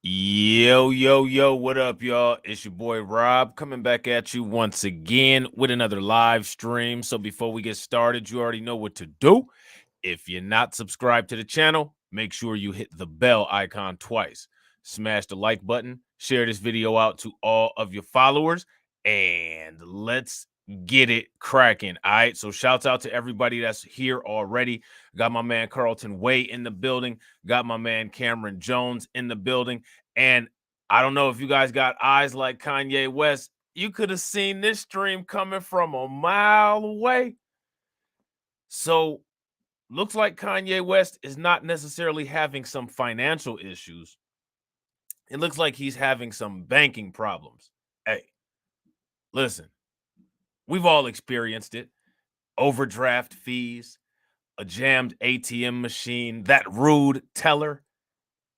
Yo, what up, y'all? It's your boy Rob coming back at you once again with another live stream. So before we get started, you already know what to do. If you're not subscribed to the channel, make sure you hit the bell icon twice. Smash the like button, share this video out to all of your followers, and let's get it cracking. All right. So shouts out to everybody that's here already. Got my man Carlton Way in the building. Got my man Cameron Jones in the building. And I don't know if you guys got eyes like Kanye West. You could have seen this stream coming from a mile away. So looks like Kanye West is not necessarily having some financial issues. It looks like he's having some banking problems. Hey, listen, we've all experienced it. Overdraft fees, a jammed ATM machine, that rude teller.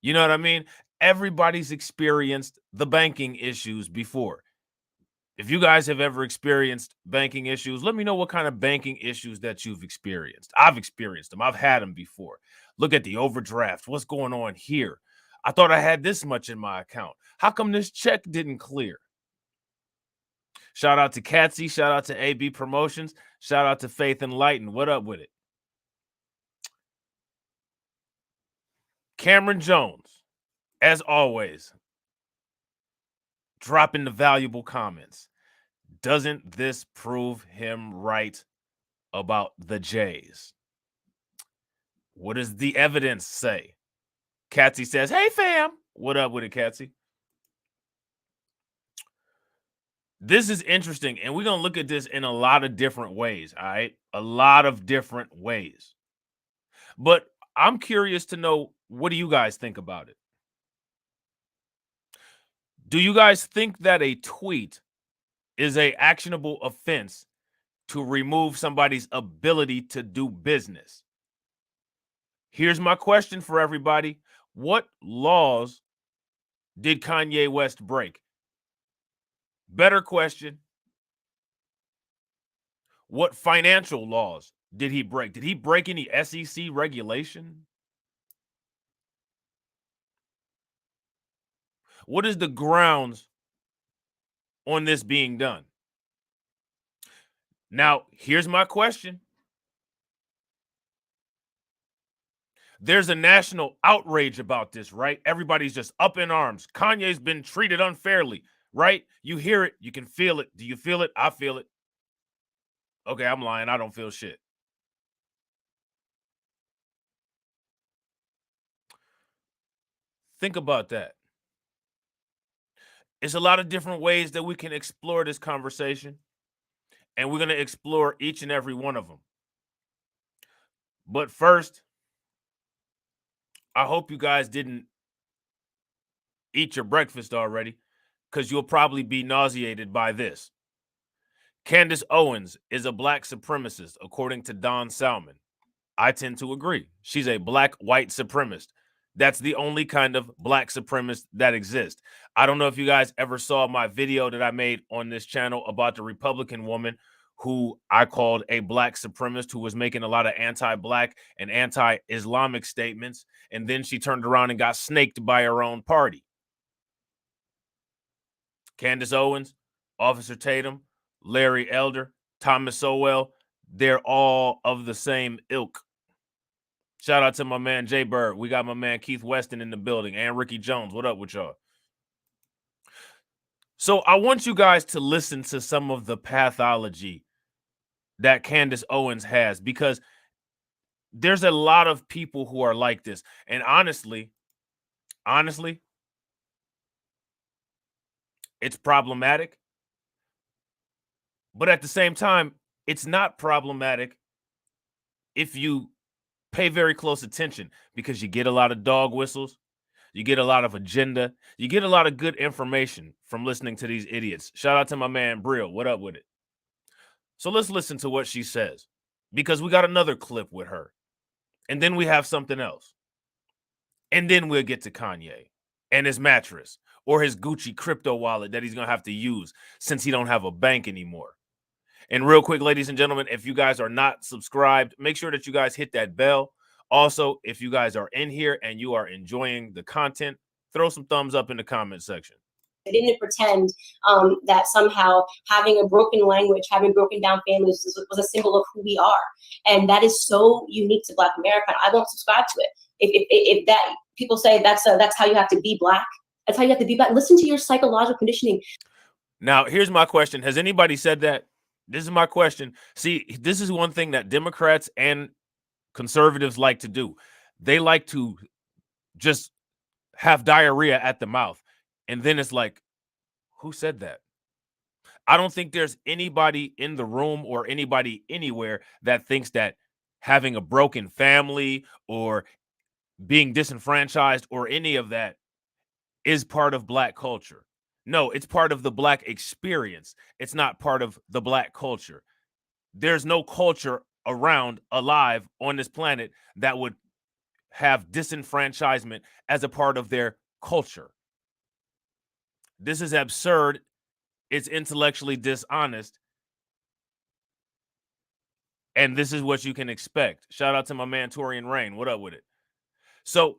You know what I mean? Everybody's experienced the banking issues before. If you guys have ever experienced banking issues, let me know what kind of banking issues that you've experienced. I've experienced them. I've had them before. Look at the overdraft. What's going on here? I thought I had this much in my account. How come this check didn't clear? Shout out to Catsy. Shout out to AB Promotions. Shout out to Faith and Lighten. What up with it? Cameron Jones, as always, dropping the valuable comments. Doesn't this prove him right about the Jays? What does the evidence say? Catsy says, hey, fam. What up with it, Catsy? This is interesting, and we're going to look at this in a lot of different ways, all right? A lot of different ways. But I'm curious to know, what do you guys think about it? Do you guys think that a tweet is a actionable offense to remove somebody's ability to do business? Here's my question for everybody. What laws did Kanye West break? Better question. What financial laws did he break? Did he break any SEC regulation? What is the grounds on this being done? Now, here's my question. There's a national outrage about this, right? Everybody's just up in arms. Kanye's been treated unfairly, right? You hear it, you can feel it. Do you feel it? I feel it. Okay, I'm lying. I don't feel shit. Think about that. It's a lot of different ways that we can explore this conversation, and we're going to explore each and every one of them. But first, I hope you guys didn't eat your breakfast already, because you'll probably be nauseated by this. Candace Owens is a black supremacist, according to Don Salmon. I tend to agree. She's a black white supremacist. That's the only kind of black supremacist that exists. I don't know if you guys ever saw my video that I made on this channel about the Republican woman who I called a black supremacist, who was making a lot of anti-black and anti-Islamic statements, and then she turned around and got snaked by her own party. Candace Owens, Officer Tatum, Larry Elder, Thomas Sowell, they're all of the same ilk. Shout out to my man Jay Bird. We got my man Keith Weston in the building and Ricky Jones. What up with y'all? So I want you guys to listen to some of the pathology that Candace Owens has, because there's a lot of people who are like this. And honestly, it's problematic. But at the same time, it's not problematic if you pay very close attention, because you get a lot of dog whistles, you get a lot of agenda, you get a lot of good information from listening to these idiots. Shout out to my man Brill. What up with it? So let's listen to what she says, because we got another clip with her, and then we have something else, and then we'll get to Kanye and his mattress, or his Gucci crypto wallet that he's gonna have to use since he don't have a bank anymore. And real quick, ladies and gentlemen, if you guys are not subscribed, make sure that you guys hit that bell. Also, if you guys are in here and you are enjoying the content, Throw some thumbs up in the comment section. I didn't pretend that somehow having a broken language, having broken down families was a symbol of who we are. And that is so unique to Black America. I won't subscribe to it. If that people say that's how you have to be Black, that's how you have to be Black. Listen to your psychological conditioning. Now, here's my question. Has anybody said that? This is my question. See, this is one thing that Democrats and conservatives like to do. They like to just have diarrhea at the mouth. And then it's like, who said that? I don't think there's anybody in the room or anybody anywhere that thinks that having a broken family or being disenfranchised or any of that is part of Black culture. No, it's part of the Black experience. It's not part of the Black culture. There's no culture around alive on this planet that would have disenfranchisement as a part of their culture. This is absurd. It's intellectually dishonest. And this is what you can expect. Shout out to my man Torian Rain. What up with it? So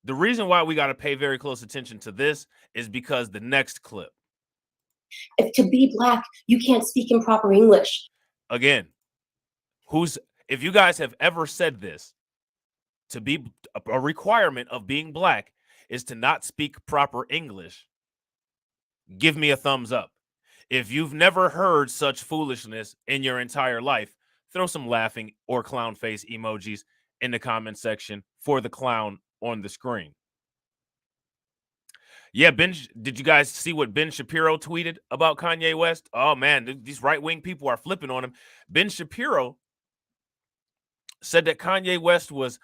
the reason why we got to pay very close attention to this is because the next clip. To be Black, you can't speak in proper English. Again, if you guys have ever said this, to be a requirement of being Black is to not speak proper English, give me a thumbs up. If you've never heard such foolishness in your entire life, throw some laughing or clown face emojis in the comment section for the clown on the screen. Yeah, did you guys see what Ben Shapiro tweeted about Kanye West? Oh, man, these right-wing people are flipping on him. Ben Shapiro said that Kanye West was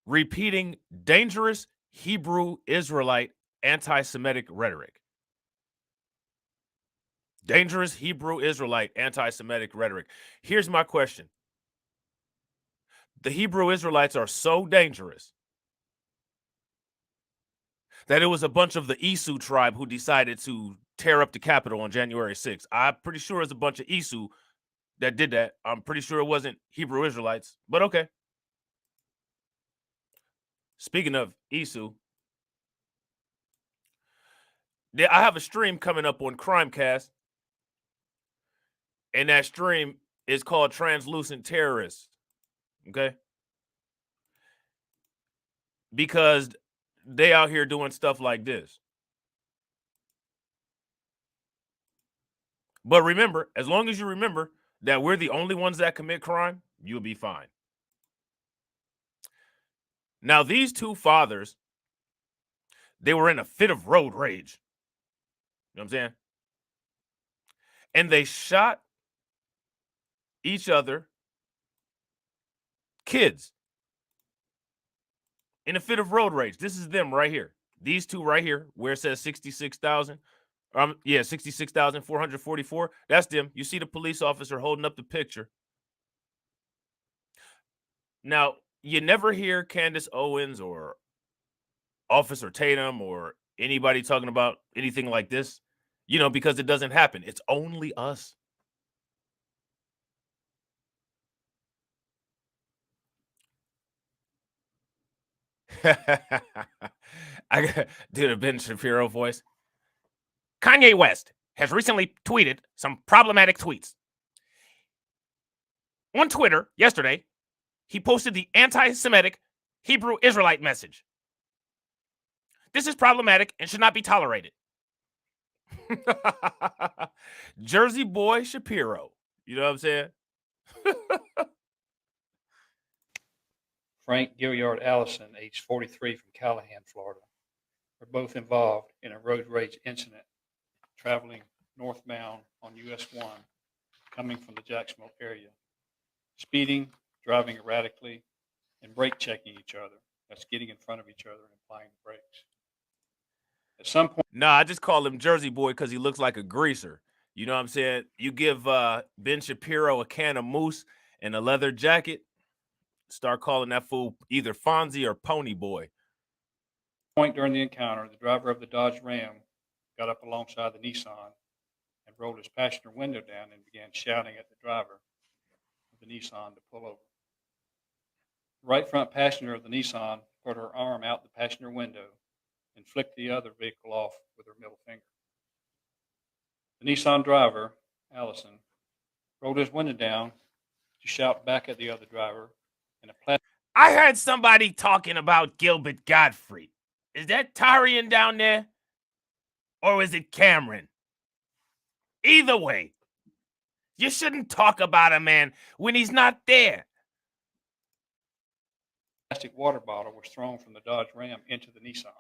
repeating dangerous Hebrew Israelite anti-Semitic rhetoric. Dangerous Hebrew Israelite anti-Semitic rhetoric. Here's my question. The Hebrew Israelites are so dangerous that it was a bunch of the Isu tribe who decided to tear up the Capitol on January 6th. I'm pretty sure it's a bunch of Isu that did that. I'm pretty sure it wasn't Hebrew Israelites, but okay. Speaking of Isu, I have a stream coming up on Crimecast, and that stream is called Translucent Terrorists, okay? Because they out here doing stuff like this. But remember, as long as you remember that we're the only ones that commit crime, you'll be fine. Now, these two fathers, they were in a fit of road rage. You know what I'm saying? And they shot each other, kids, in a fit of road rage. This is them right here. These two right here, where it says 66,000. 66,444. That's them. You see the police officer holding up the picture. Now, you never hear Candace Owens or Officer Tatum or anybody talking about anything like this, because it doesn't happen. It's only us. I did a Ben Shapiro voice. Kanye West has recently tweeted some problematic tweets. On Twitter yesterday, he posted the anti-Semitic Hebrew Israelite message. This is problematic and should not be tolerated. Jersey boy Shapiro. You know what I'm saying? Frank Gilliard Allison, age 43, from Callahan, Florida, were both involved in a road rage incident traveling northbound on US 1, coming from the Jacksonville area, speeding, driving erratically, and brake checking each other. That's getting in front of each other and applying the brakes. At some point, I just call him Jersey boy because he looks like a greaser. You know what I'm saying? You give Ben Shapiro a can of mousse and a leather jacket, start calling that fool either Fonzie or Pony Boy. Point during the encounter, the driver of the Dodge Ram got up alongside the Nissan and rolled his passenger window down and began shouting at the driver of the Nissan to pull over. The right front passenger of the Nissan put her arm out the passenger window and flicked the other vehicle off with her middle finger. The Nissan driver, Allison, rolled his window down to shout back at the other driver in a plastic. I heard somebody talking about Gilbert Gottfried. Is that Tarian down there? Or is it Cameron? Either way, you shouldn't talk about a man when he's not there. Plastic water bottle was thrown from the Dodge Ram into the Nissan.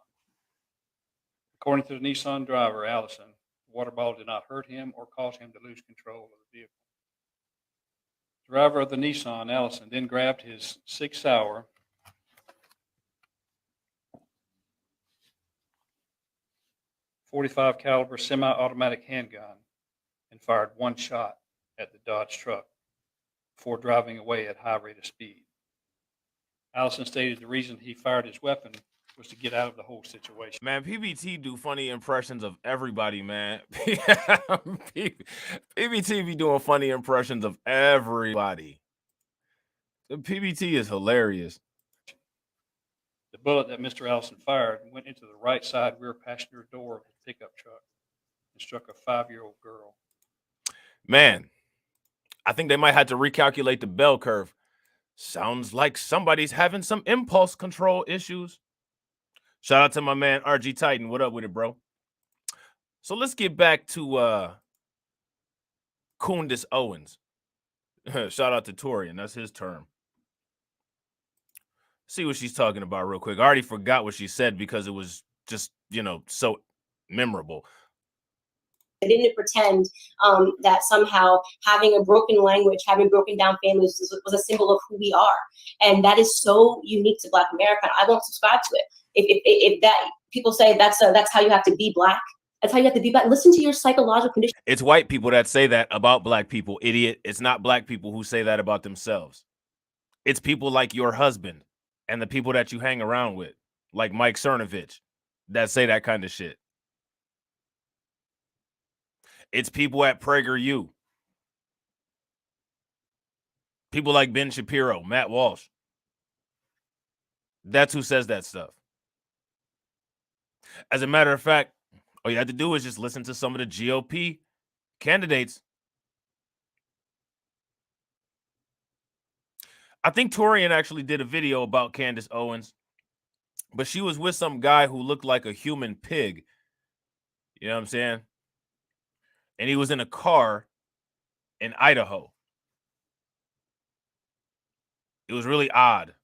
According to the Nissan driver, Allison, the water bottle did not hurt him or cause him to lose control of the vehicle. The driver of the Nissan, Allison, then grabbed his Sig Sauer .45 caliber semi-automatic handgun and fired one shot at the Dodge truck before driving away at high rate of speed. Allison stated the reason he fired his weapon was to get out of the whole situation. Man, PBT do funny impressions of everybody, man. PBT be doing funny impressions of everybody. The PBT is hilarious. The bullet that Mr. Allison fired went into the right side rear passenger door of his pickup truck and struck a 5-year-old girl. Man, I think they might have to recalculate the bell curve. Sounds like somebody's having some impulse control issues. Shout out to my man RG Titan. What up with it, bro? So let's get back to Kundis Owens. Shout out to Torian. That's his term. See what she's talking about real quick. I already forgot what she said because it was just, so memorable. I didn't pretend that somehow having a broken language, having broken down families was a symbol of who we are. And that is so unique to Black America. I won't subscribe to it. If that people say that's how you have to be Black, that's how you have to be Black. Listen to your psychological condition. It's white people that say that about Black people, idiot. It's not Black people who say that about themselves. It's people like your husband and the people that you hang around with, like Mike Cernovich, that say that kind of shit. It's people at PragerU. People like Ben Shapiro, Matt Walsh. That's who says that stuff. As a matter of fact, all you have to do is just listen to some of the GOP candidates. I think Torian actually did a video about Candace Owens, but she was with some guy who looked like a human pig. You know what I'm saying? And he was in a car in Idaho. It was really odd.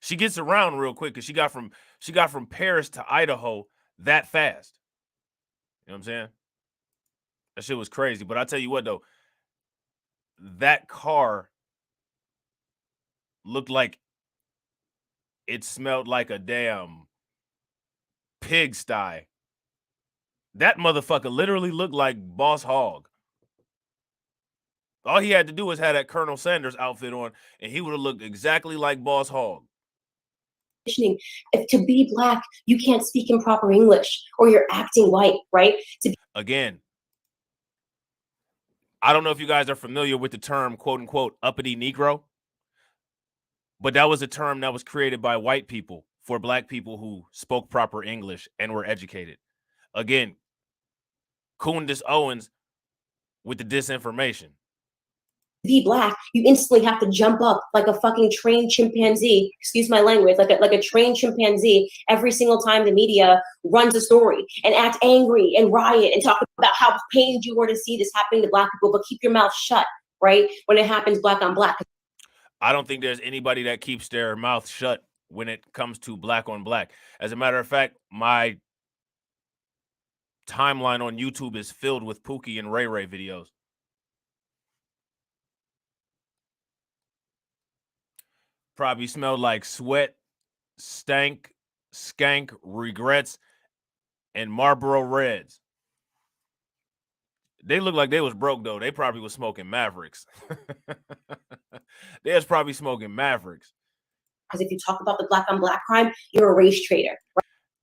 She gets around real quick because she got from Paris to Idaho that fast. You know what I'm saying? That shit was crazy. But I tell you what, though, that car looked like it smelled like a damn pigsty. That motherfucker literally looked like Boss Hogg. All he had to do was have that Colonel Sanders outfit on, and he would have looked exactly like Boss Hogg. If to be Black, you can't speak in proper English or you're acting white, right? Again, I don't know if you guys are familiar with the term, quote unquote, uppity Negro, but that was a term that was created by white people for Black people who spoke proper English and were educated. Again, Kundis Owens with the disinformation. Be Black, you instantly have to jump up like a fucking trained chimpanzee, excuse my language, like a trained chimpanzee every single time the media runs a story and act angry and riot and talk about how pained you were to see this happening to Black people, but keep your mouth shut, right? When it happens Black on Black. I don't think there's anybody that keeps their mouth shut when it comes to Black on Black. As a matter of fact, my timeline on YouTube is filled with Pookie and Ray Ray videos. Probably smelled like sweat, stank, skank, regrets, and Marlboro Reds. They look like they was broke, though. They probably was smoking Mavericks. They was probably smoking Mavericks. Because if you talk about the Black on Black crime, you're a race traitor.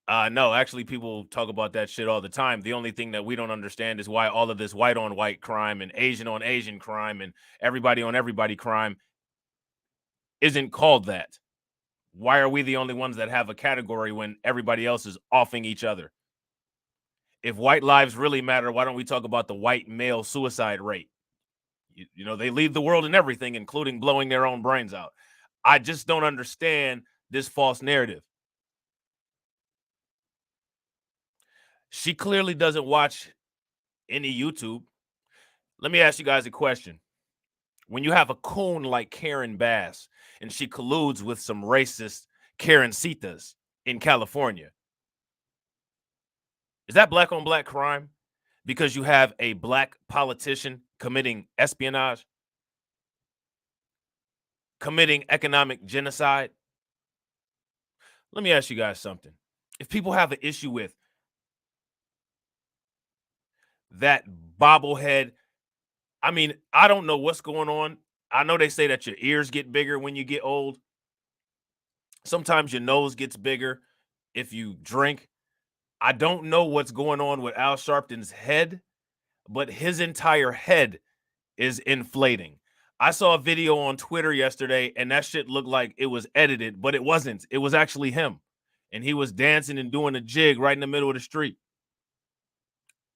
No, actually, people talk about that shit all the time. The only thing that we don't understand is why all of this white on white crime and Asian on Asian crime and everybody on everybody crime isn't called that. Why are we the only ones that have a category when everybody else is offing each other? If white lives really matter, why don't we talk about the white male suicide rate? You know, they lead the world in everything, including blowing their own brains out. I just don't understand this false narrative. She clearly doesn't watch any YouTube. Let me ask you guys a question. When you have a coon like Karen Bass and she colludes with some racist Karencitas in California, is that black on black crime? Because you have a black politician committing espionage, committing economic genocide? Let me ask you guys something. If people have an issue with that bobblehead, I mean, I don't know what's going on. I know they say that your ears get bigger when you get old. Sometimes your nose gets bigger if you drink. I don't know what's going on with Al Sharpton's head, but his entire head is inflating. I saw a video on Twitter yesterday, and that shit looked like it was edited, but it wasn't. It was actually him. And he was dancing and doing a jig right in the middle of the street.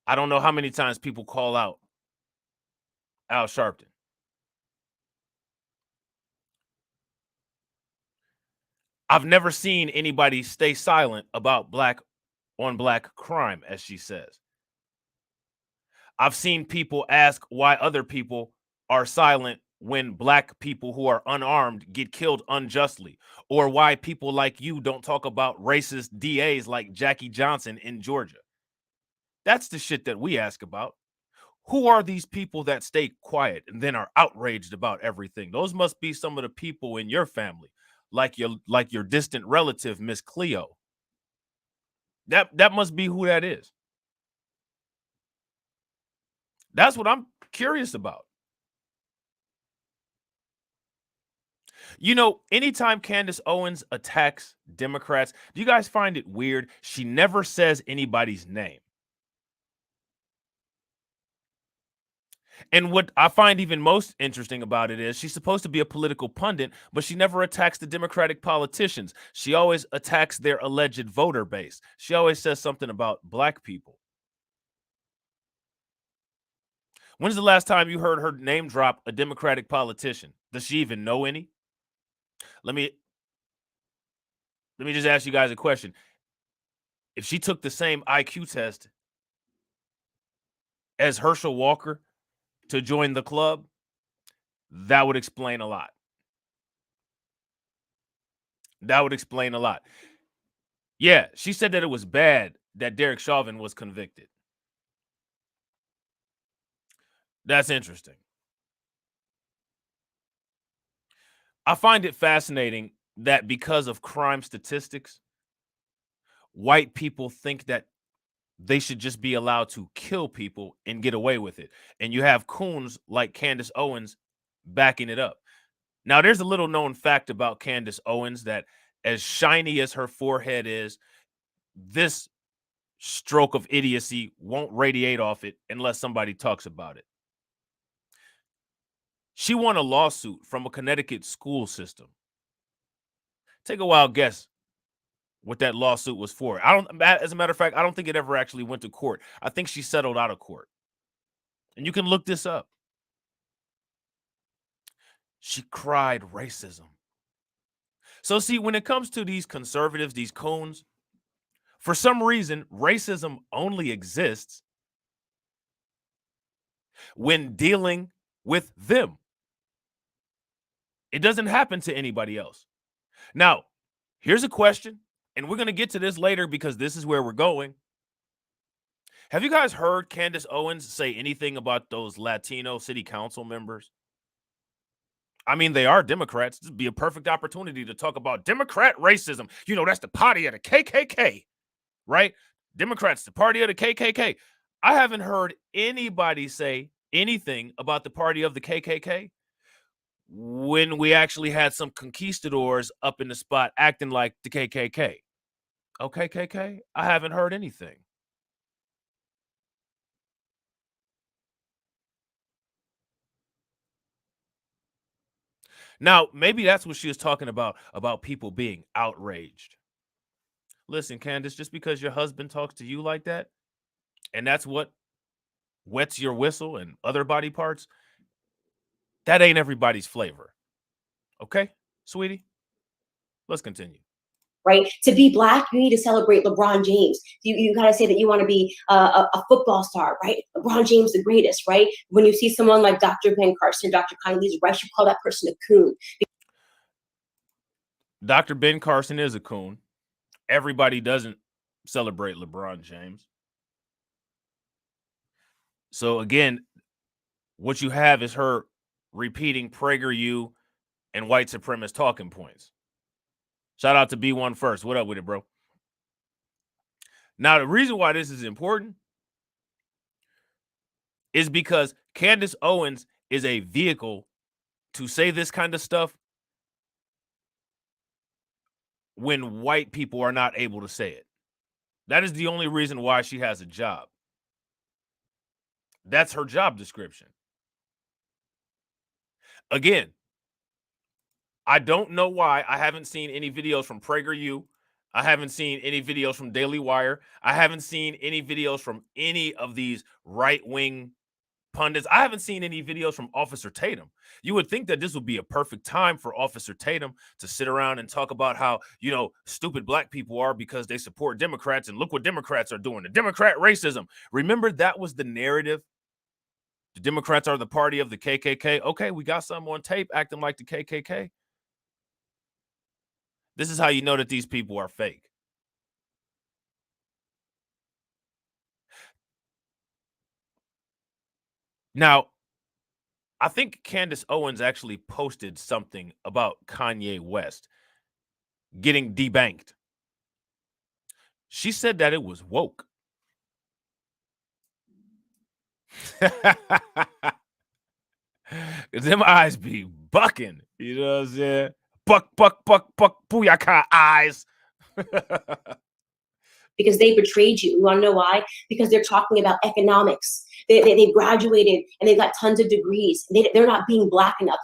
I don't know how many times people call out Al Sharpton. I've never seen anybody stay silent about black on black crime, as she says. I've seen people ask why other people are silent when black people who are unarmed get killed unjustly, or why people like you don't talk about racist DAs like Jackie Johnson in Georgia. That's the shit that we ask about. Who are these people that stay quiet and then are outraged about everything? Those must be some of the people in your family, like your distant relative, Miss Cleo. That must be who that is. That's what I'm curious about. You know, anytime Candace Owens attacks Democrats, do you guys find it weird? She never says anybody's name. And what I find even most interesting about it is she's supposed to be a political pundit, but she never attacks the Democratic politicians. She always attacks their alleged voter base. She always says something about black people. When's the last time you heard her name drop a Democratic politician? Does she even know any? Let me just ask you guys a question. If she took the same IQ test as Herschel Walker to join the club, that would explain a lot. That would explain a lot. Yeah, she said that it was bad that Derek Chauvin was convicted. That's interesting. I find it fascinating that because of crime statistics, white people think that they should just be allowed to kill people and get away with it. And you have coons like Candace Owens backing it up. Now, there's a little known fact about Candace Owens that as shiny as her forehead is, this stroke of idiocy won't radiate off it unless somebody talks about it. She won a lawsuit from a Connecticut school system. Take a wild guess what that lawsuit was for. As a matter of fact, I don't think it ever actually went to court. I think she settled out of court. And you can look this up. She cried racism. So see, when it comes to these conservatives, these coons, for some reason, racism only exists when dealing with them. It doesn't happen to anybody else. Now, here's a question, and we're going to get to this later because this is where we're going. Have you guys heard Candace Owens say anything about those Latino city council members? I mean, they are Democrats. This would be a perfect opportunity to talk about Democrat racism. You know, that's the party of the KKK, right? Democrats, the party of the KKK. I haven't heard anybody say anything about the party of the KKK when we actually had some conquistadors up in the spot acting like the KKK. Okay, KK, I haven't heard anything. Now, maybe that's what she was talking about people being outraged. Listen, Candace, just because your husband talks to you like that, and that's what wets your whistle and other body parts, that ain't everybody's flavor. Okay, sweetie? Let's continue. Right? To be black, you need to celebrate LeBron James. You got to say that you want to be a football star, right? LeBron James, the greatest, right? When you see someone like Dr. Ben Carson, Dr. Kanye West, you call that person a coon. Dr. Ben Carson is a coon. Everybody doesn't celebrate LeBron James. So again, what you have is her repeating PragerU and white supremacist talking points. Shout out to B1 First. What up with it, bro? Now, the reason why this is important is because Candace Owens is a vehicle to say this kind of stuff when white people are not able to say it. That is the only reason why she has a job. That's her job description. Again, I don't know why I haven't seen any videos from PragerU. I haven't seen any videos from Daily Wire. I haven't seen any videos from any of these right-wing pundits. I haven't seen any videos from Officer Tatum. You would think that this would be a perfect time for Officer Tatum to sit around and talk about how, stupid black people are because they support Democrats, and look what Democrats are doing. The Democrat racism. Remember, that was the narrative. The Democrats are the party of the KKK. Okay, we got some on tape acting like the KKK. This is how you know that these people are fake. Now, I think Candace Owens actually posted something about Kanye West getting debanked. She said that it was woke. Them eyes be bucking. You know what I'm saying? Buck, buck, buck, buck, booyaka eyes. Because they betrayed you. You want to know why? Because they're talking about economics. They graduated and they've got tons of degrees. They're not being black enough.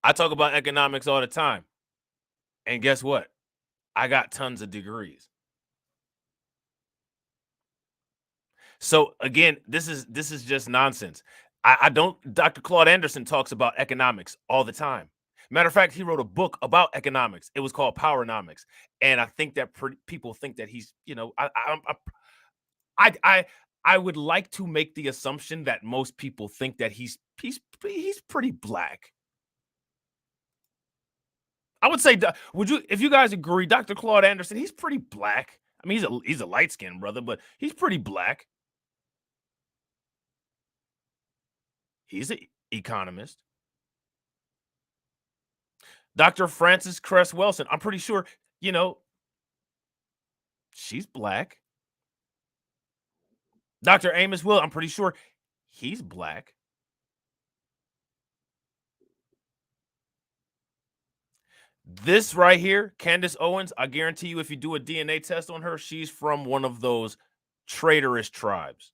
I talk about economics all the time. And guess what? I got tons of degrees. So again, this is just nonsense. I don't. Dr. Claude Anderson talks about economics all the time. Matter of fact, he wrote a book about economics. It was called Powernomics, and I think that people think that he's, I would like to make the assumption that most people think that he's pretty black. I would say, if you guys agree, Dr. Claude Anderson, he's pretty black. I mean, he's a light-skinned brother, but he's pretty black. He's an economist. Dr. Frances Cress Welsing, I'm pretty sure, she's black. Dr. Amos Will, I'm pretty sure he's black. This right here, Candace Owens, I guarantee you if you do a DNA test on her, she's from one of those traitorous tribes.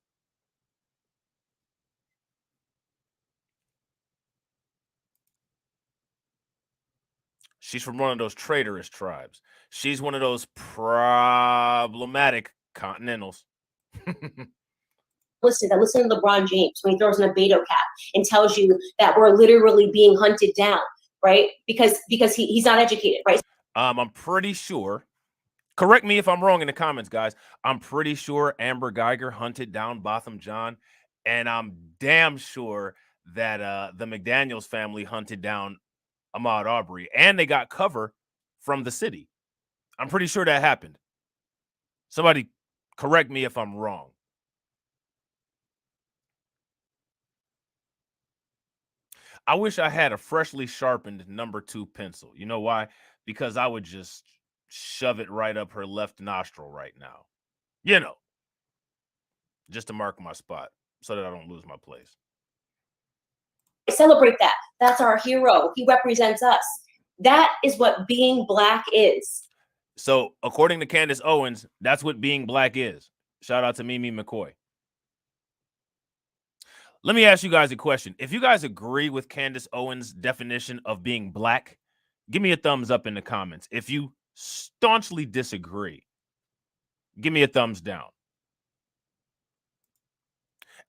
She's from one of those traitorous tribes. She's one of those problematic continentals. Listen to LeBron James when he throws in a Beto cap and tells you that we're literally being hunted down, right? Because he's not educated, right? I'm pretty sure. Correct me if I'm wrong in the comments, guys. I'm pretty sure Amber Geiger hunted down Botham Jean, and I'm damn sure that the McDaniels family hunted down Ahmaud Arbery, and they got cover from the city. I'm pretty sure that happened. Somebody correct me if I'm wrong. I wish I had a freshly sharpened number 2 pencil. You know why? Because I would just shove it right up her left nostril right now. Just to mark my spot so that I don't lose my place. Celebrate that. That's our hero. He represents us. That is what being black is. So according to Candace Owens, that's what being black is. Shout out to Mimi McCoy. Let me ask you guys a question. If you guys agree with Candace Owens' definition of being black, give me a thumbs up in the comments. If you staunchly disagree, give me a thumbs down.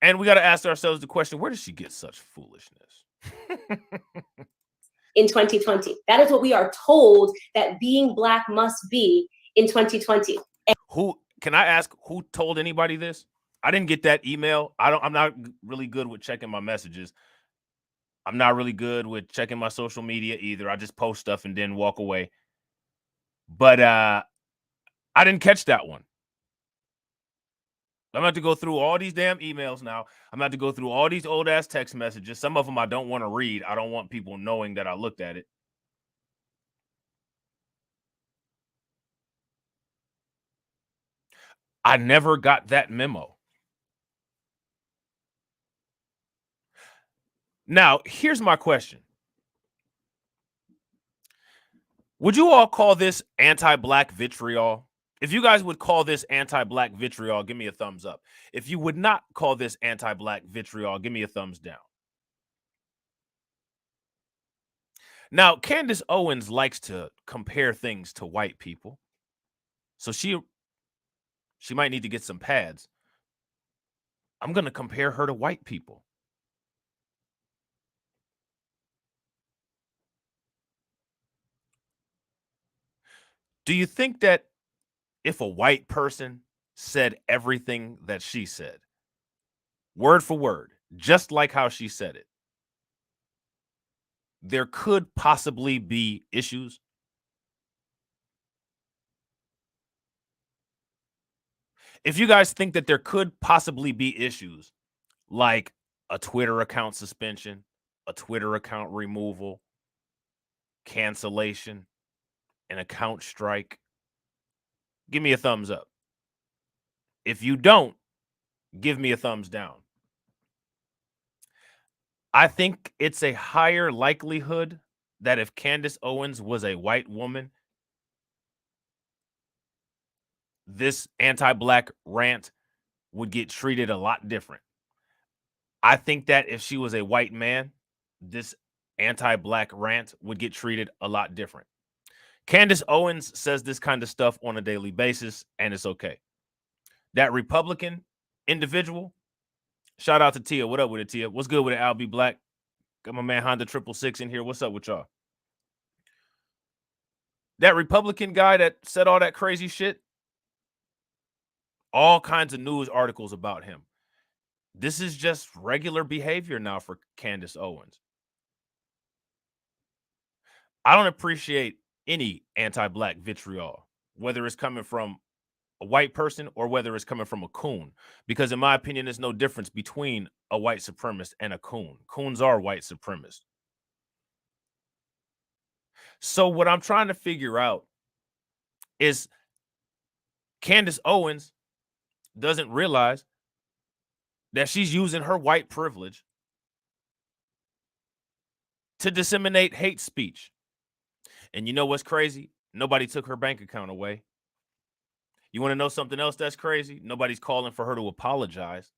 And we got to ask ourselves the question, where does she get such foolishness? In 2020. That is what we are told that being black must be in 2020. Who, can I ask, who told anybody this? I didn't get that email. I'm not really good with checking my messages. I'm not really good with checking my social media either. I just post stuff and then walk away. But I didn't catch that one. I'm about to go through all these damn emails now. I'm about to go through all these old ass text messages. Some of them I don't want to read. I don't want people knowing that I looked at it. I never got that memo. Now, here's my question. Would you all call this anti-black vitriol? If you guys would call this anti-black vitriol, give me a thumbs up. If you would not call this anti-black vitriol, give me a thumbs down. Now, Candace Owens likes to compare things to white people. So she might need to get some pads. I'm going to compare her to white people. Do you think that if a white person said everything that she said, word for word, just like how she said it, there could possibly be issues? If you guys think that there could possibly be issues, like a Twitter account suspension, a Twitter account removal, cancellation, an account strike, give me a thumbs up. If you don't, give me a thumbs down. I think it's a higher likelihood that if Candace Owens was a white woman, this anti-black rant would get treated a lot different. I think that if she was a white man, this anti-black rant would get treated a lot different. Candace Owens says this kind of stuff on a daily basis, and it's okay. That Republican individual, shout out to Tia. What up with it, Tia? What's good with it, Al B Black? Got my man Honda 666 in here. What's up with y'all? That Republican guy that said all that crazy shit, all kinds of news articles about him. This is just regular behavior now for Candace Owens. I don't appreciate any anti-black vitriol, whether it's coming from a white person or whether it's coming from a coon, because in my opinion, there's no difference between a white supremacist and a coon. Coons are white supremacists. So what I'm trying to figure out is Candace Owens doesn't realize that she's using her white privilege to disseminate hate speech. And you know what's crazy? Nobody took her bank account away. You want to know something else that's crazy? Nobody's calling for her to apologize.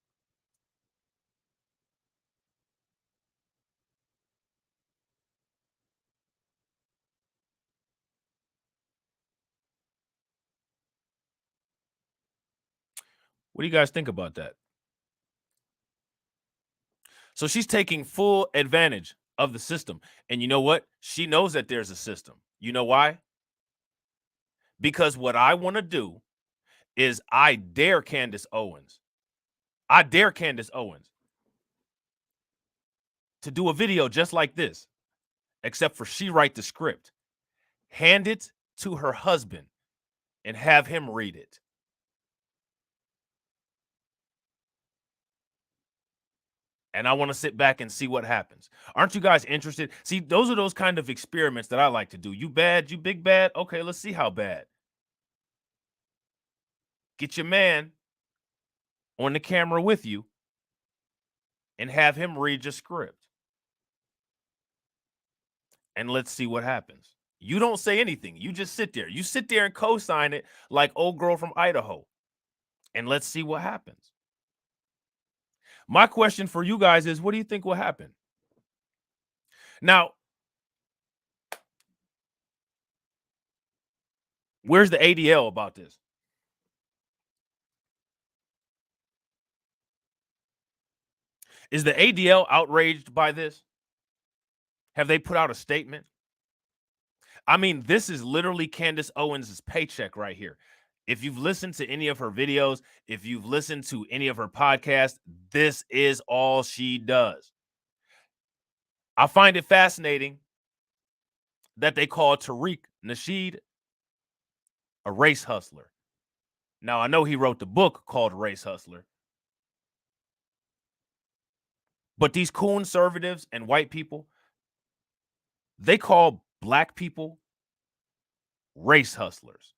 What do you guys think about that? So she's taking full advantage of the system. And you know what? She knows that there's a system. You know why? Because what I want to do is I dare Candace Owens. I dare Candace Owens to do a video just like this, except for she write the script, hand it to her husband, and have him read it. And I want to sit back and see what happens. Aren't you guys interested? See, those are those kind of experiments that I like to do. You bad? You big bad? Okay, let's see how bad. Get your man on the camera with you and have him read your script. And let's see what happens. You don't say anything. You just sit there. You sit there and co-sign it like old girl from Idaho. And let's see what happens. My question for you guys is, what do you think will happen? Now, where's the ADL about this? Is the ADL outraged by this? Have they put out a statement? I mean, this is literally Candace Owens' paycheck right here. If you've listened to any of her videos, if you've listened to any of her podcasts, this is all she does. I find it fascinating that they call Tariq Nasheed a race hustler. Now, I know he wrote the book called Race Hustler, but these conservatives and white people, they call black people race hustlers.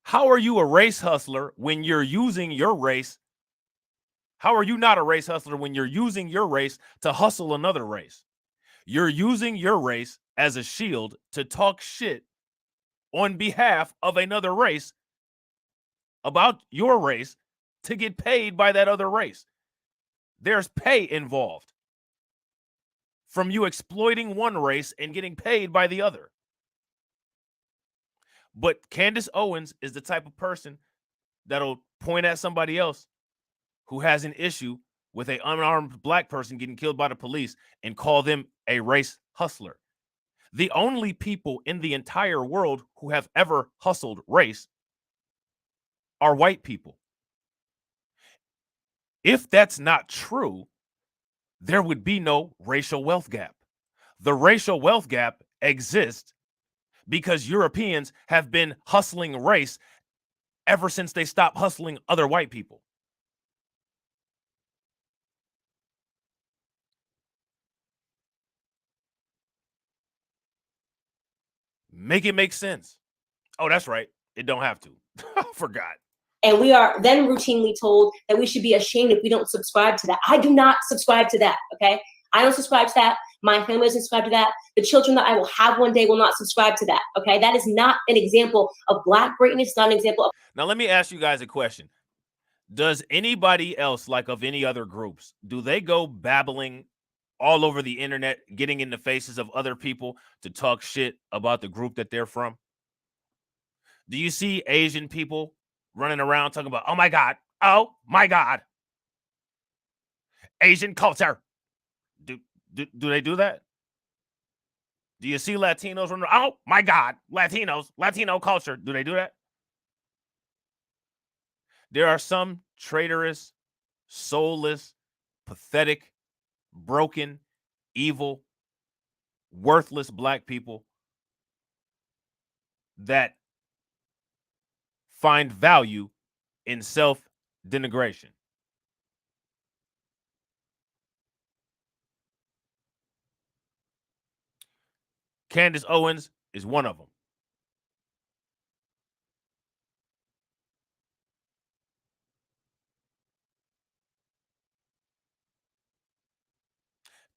How are you a race hustler when you're using your race? How are you not a race hustler when you're using your race to hustle another race? You're using your race as a shield to talk shit on behalf of another race about your race to get paid by that other race. There's pay involved from you exploiting one race and getting paid by the other. But Candace Owens is the type of person that'll point at somebody else who has an issue with an unarmed black person getting killed by the police and call them a race hustler. The only people in the entire world who have ever hustled race are white people. If that's not true, there would be no racial wealth gap. The racial wealth gap exists because Europeans have been hustling race ever since they stopped hustling other white people. Make it make sense. Oh, that's right. It don't have to. I forgot. And we are then routinely told that we should be ashamed if we don't subscribe to that. I do not subscribe to that, okay? I don't subscribe to that. My family doesn't subscribe to that. The children that I will have one day will not subscribe to that, okay? That is not an example of black greatness, not an example of... Now, let me ask you guys a question. Does anybody else, like of any other groups, do they go babbling all over the internet, getting in the faces of other people to talk shit about the group that they're from? Do you see Asian people running around talking about, oh my God, Asian culture? Do they do that? Do you see Latinos running, oh my God, Latino culture? Do they do that? There are some traitorous, soulless, pathetic, broken, evil, worthless black people that find value in self-denigration. Candace Owens is one of them.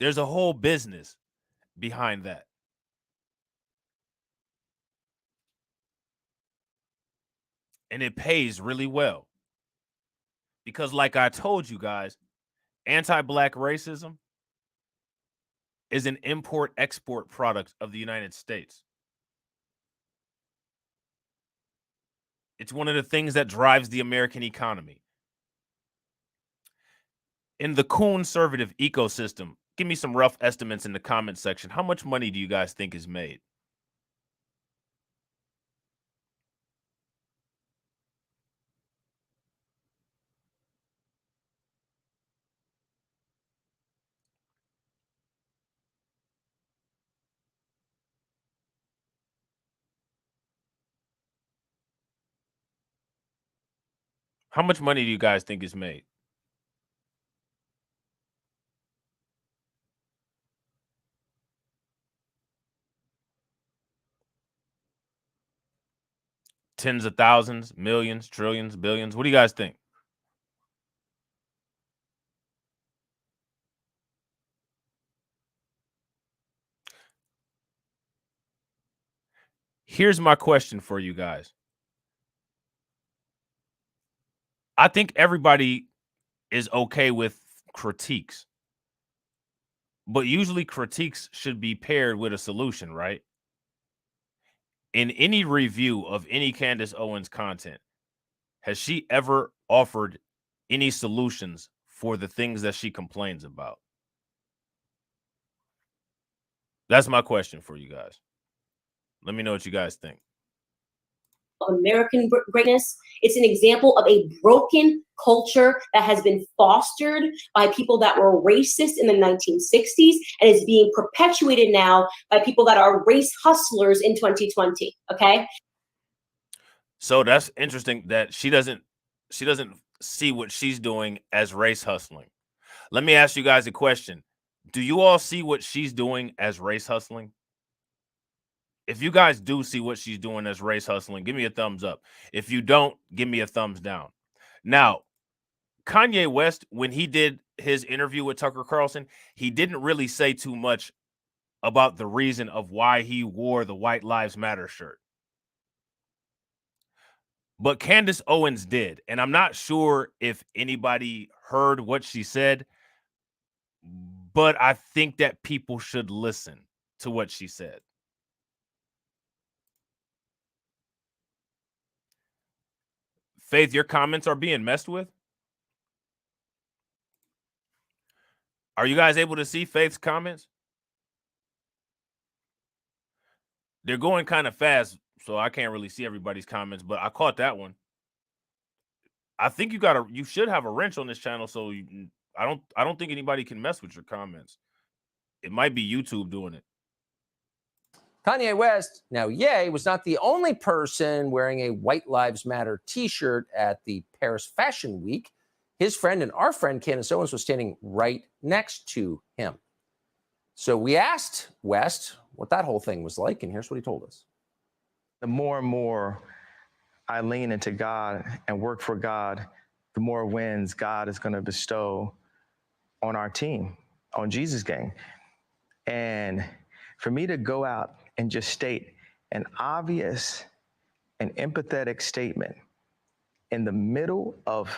There's a whole business behind that. And it pays really well. Because like I told you guys, anti-black racism is an import-export product of the United States. It's one of the things that drives the American economy. In the conservative ecosystem, give me some rough estimates in the comment section. How much money do you guys think is made? How much money do you guys think is made? Tens of thousands, millions, trillions, billions. What do you guys think? Here's my question for you guys. I think everybody is okay with critiques, but usually critiques should be paired with a solution, right? In any review of any Candace Owens content, has she ever offered any solutions for the things that she complains about? That's my question for you guys. Let me know what you guys think. American greatness. It's an example of a broken culture that has been fostered by people that were racist in the 1960s and is being perpetuated now by people that are race hustlers in 2020. Okay. So that's interesting that she doesn't see what she's doing as race hustling. Let me ask you guys a question. Do you all see what she's doing as race hustling? If you guys do see what she's doing as race hustling, give me a thumbs up. If you don't, give me a thumbs down. Now, Kanye West, when he did his interview with Tucker Carlson, he didn't really say too much about the reason of why he wore the White Lives Matter shirt. But Candace Owens did. And I'm not sure if anybody heard what she said, but I think that people should listen to what she said. Faith, your comments are being messed with. Are you guys able to see Faith's comments? They're going kind of fast, so I can't really see everybody's comments, but I caught that one. I think you should have a wrench on this channel, so I don't think anybody can mess with your comments. It might be YouTube doing it. Kanye West, now Ye, was not the only person wearing a White Lives Matter t-shirt at the Paris Fashion Week. His friend and our friend Candace Owens was standing right next to him. So we asked West what that whole thing was like, and here's what he told us. The more and more I lean into God and work for God, the more wins God is going to bestow on our team, on Jesus Gang. And for me to go out and just state an obvious and empathetic statement in the middle of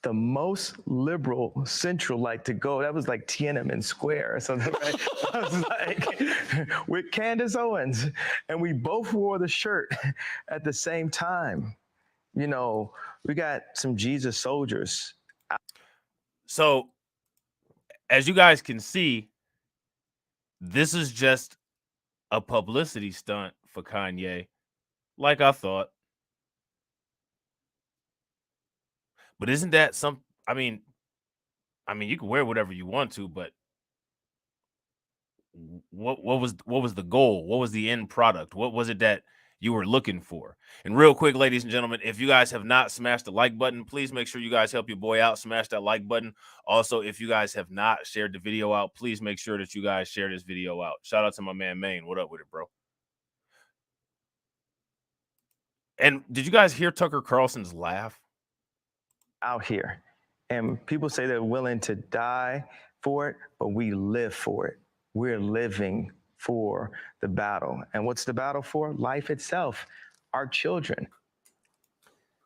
the most liberal central, like to go, that was like Tiananmen Square or something, right? I was like, with Candace Owens, and we both wore the shirt at the same time. You know, we got some Jesus soldiers. So, as you guys can see, this is just a publicity stunt for Kanye, like I thought. But isn't that I mean, you can wear whatever you want to, but what was the goal? What was the end product? What was it that you were looking for? And real quick, ladies and gentlemen, if you guys have not smashed the like button, please make sure you guys help your boy out. Smash that like button. Also, if you guys have not shared the video out, please make sure that you guys share this video out. Shout out to my man Maine. What up with it, bro? And did you guys hear Tucker Carlson's laugh? Out here. And people say they're willing to die for it, but we live for it. We're living for the battle. And what's the battle for? Life itself, our children.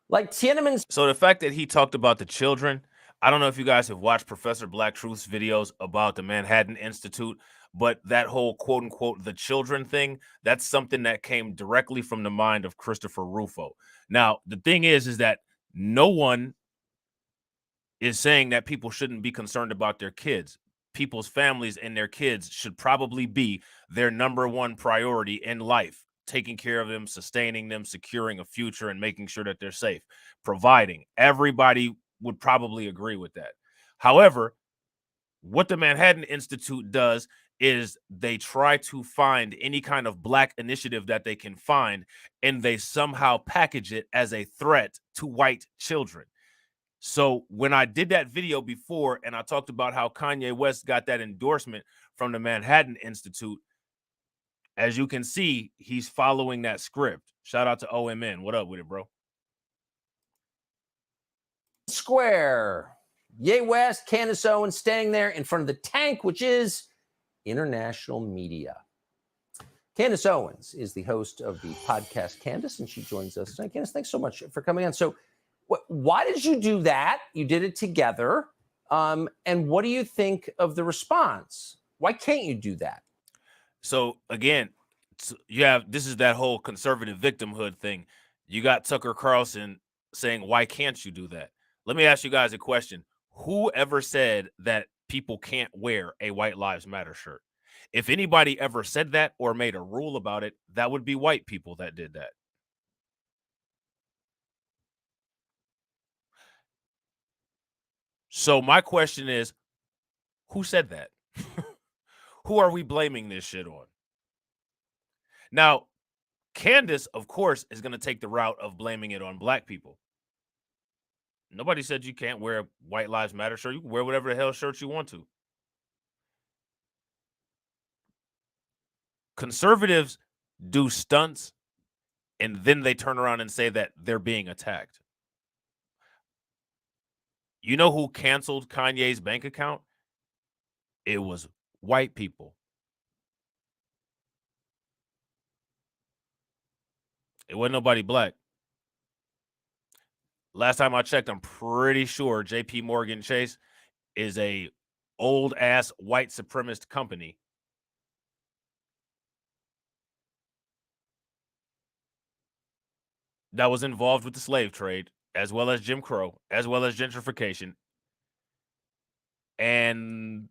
Like Tiananmen. So the fact that he talked about the children, I don't know if you guys have watched Professor Black Truth's videos about the Manhattan Institute, but that whole quote unquote the children thing, that's something that came directly from the mind of Christopher Rufo. Now, the thing is that no one is saying that people shouldn't be concerned about their kids. People's families and their kids should probably be their number one priority in life, taking care of them, sustaining them, securing a future, and making sure that they're safe, providing. Everybody would probably agree with that. However, what the Manhattan Institute does is they try to find any kind of Black initiative that they can find, and they somehow package it as a threat to white children. So when I did that video before and I talked about how Kanye West got that endorsement from the Manhattan Institute, as you can see, he's following that script. Shout out to OMN. What up with it, bro? Square. Ye West, Candace Owens standing there in front of the tank, which is international media. Candace Owens is the host of the podcast Candace, and she joins us tonight. Candace, thanks so much for coming on. So Why did you do that? You did it together. And what do you think of the response? Why can't you do that? So again, this is that whole conservative victimhood thing. You got Tucker Carlson saying, why can't you do that? Let me ask you guys a question. Who ever said that people can't wear a White Lives Matter shirt? If anybody ever said that or made a rule about it, that would be white people that did that. So my question is, who said that? Who are we blaming this shit on? Now, Candace, of course, is going to take the route of blaming it on black people. Nobody said you can't wear a White Lives Matter shirt. You can wear whatever the hell shirt you want to. Conservatives do stunts, and then they turn around and say that they're being attacked. You know who canceled Kanye's bank account? It was white people. It wasn't nobody black. Last time I checked, I'm pretty sure JP Morgan Chase is a old ass white supremacist company. That was involved with the slave trade, as well as Jim Crow, as well as gentrification. And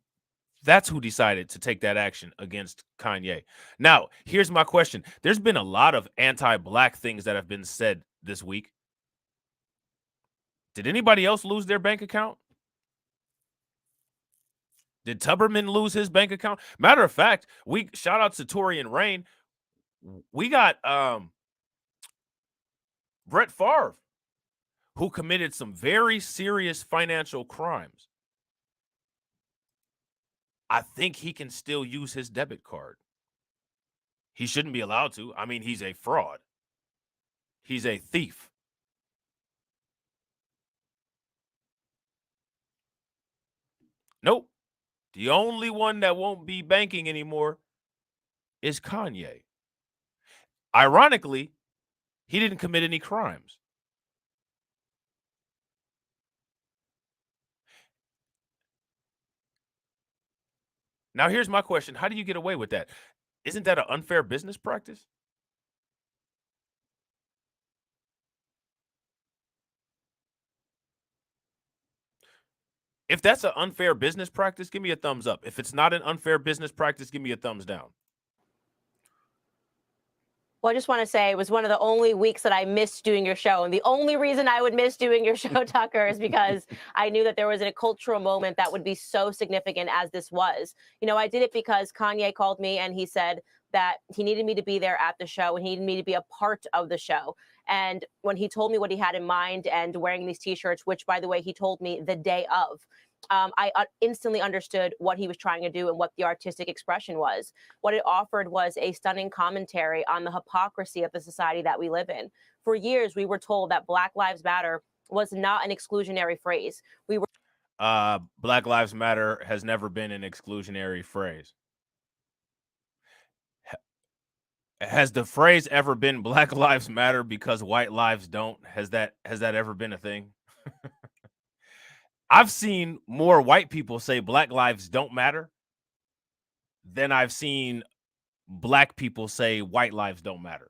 that's who decided to take that action against Kanye. Now, here's my question. There's been a lot of anti-black things that have been said this week. Did anybody else lose their bank account? Did Tuberman lose his bank account? Matter of fact, we shout out to Tory and Rain. We got Brett Favre, who committed some very serious financial crimes. I think he can still use his debit card. He shouldn't be allowed to. I mean, he's a fraud. He's a thief. Nope. The only one that won't be banking anymore is Kanye. Ironically, he didn't commit any crimes. Now, here's my question. How do you get away with that? Isn't that an unfair business practice? If that's an unfair business practice, give me a thumbs up. If it's not an unfair business practice, give me a thumbs down. Well, I just want to say it was one of the only weeks that I missed doing your show. And the only reason I would miss doing your show, Tucker, is because I knew that there was a cultural moment that would be so significant as this was. You know, I did it because Kanye called me and he said that he needed me to be there at the show and he needed me to be a part of the show. And when he told me what he had in mind and wearing these T-shirts, which, by the way, he told me the day of, I instantly understood what he was trying to do and what the artistic expression was. What it offered was a stunning commentary on the hypocrisy of the society that we live in. For years, we were told that Black Lives Matter was not an exclusionary phrase. We were Black Lives Matter has never been an exclusionary phrase. Has the phrase ever been Black Lives Matter because white lives don't? Has that ever been a thing? I've seen more white people say Black lives don't matter than I've seen Black people say white lives don't matter.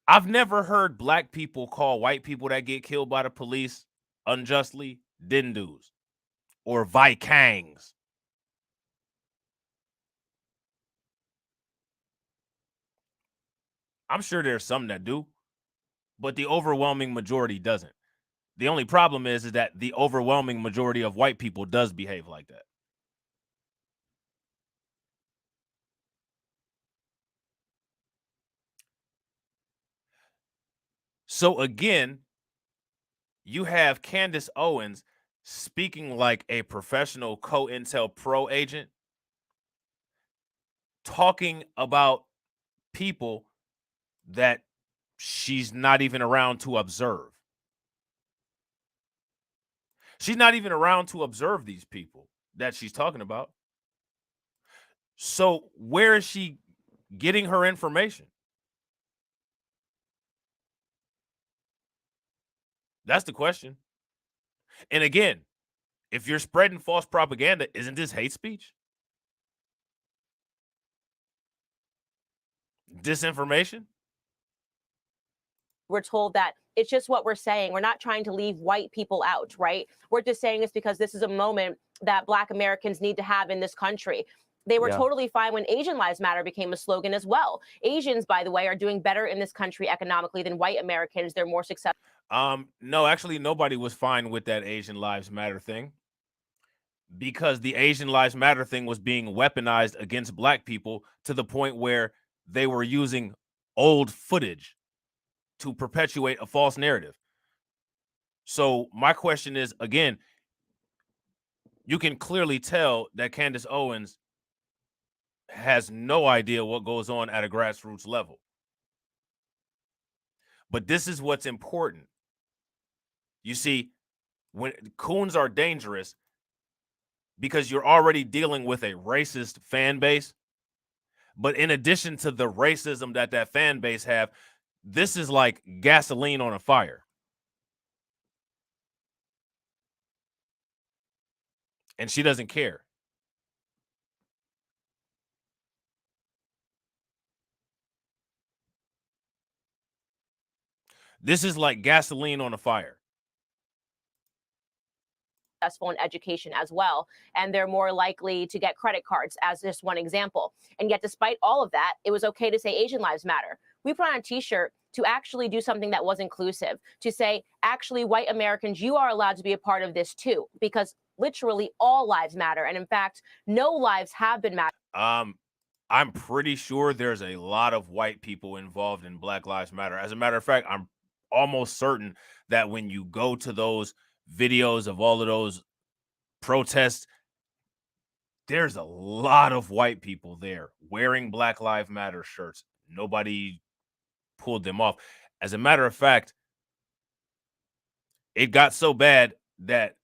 I've never heard Black people call white people that get killed by the police unjustly Dindus or Vikangs. I'm sure there's some that do, but the overwhelming majority doesn't. The only problem is that the overwhelming majority of white people does behave like that. So again, you have Candace Owens speaking like a professional COINTELPRO agent, talking about people that she's not even around to observe. She's not even around to observe these people that she's talking about. So where is she getting her information? That's the question. And again, if you're spreading false propaganda, isn't this hate speech? Disinformation? We're told that it's just what we're saying. We're not trying to leave white people out, right? We're just saying this because this is a moment that Black Americans need to have in this country. They were totally fine when Asian Lives Matter became a slogan as well. Asians, by the way, are doing better in this country economically than white Americans. They're more successful. No, actually, nobody was fine with that Asian Lives Matter thing, because the Asian Lives Matter thing was being weaponized against Black people to the point where they were using old footage to perpetuate a false narrative. So my question is, again, you can clearly tell that Candace Owens has no idea what goes on at a grassroots level. But this is what's important. You see, when coons are dangerous because you're already dealing with a racist fan base. But in addition to the racism that fan base have, this is like gasoline on a fire. And she doesn't care. This is like gasoline on a fire. Successful in education as well, and they're more likely to get credit cards, as just one example. And yet, despite all of that, it was okay to say Asian Lives Matter. We put on a t-shirt to actually do something that was inclusive, to say, actually, white Americans, you are allowed to be a part of this too, because literally all lives matter. And in fact, no lives have been mattered. I'm pretty sure there's a lot of white people involved in Black Lives Matter. As a matter of fact, I'm almost certain that when you go to those videos of all of those protests, there's a lot of white people there wearing Black Lives Matter shirts. Nobody pulled them off. As a matter of fact, it got so bad that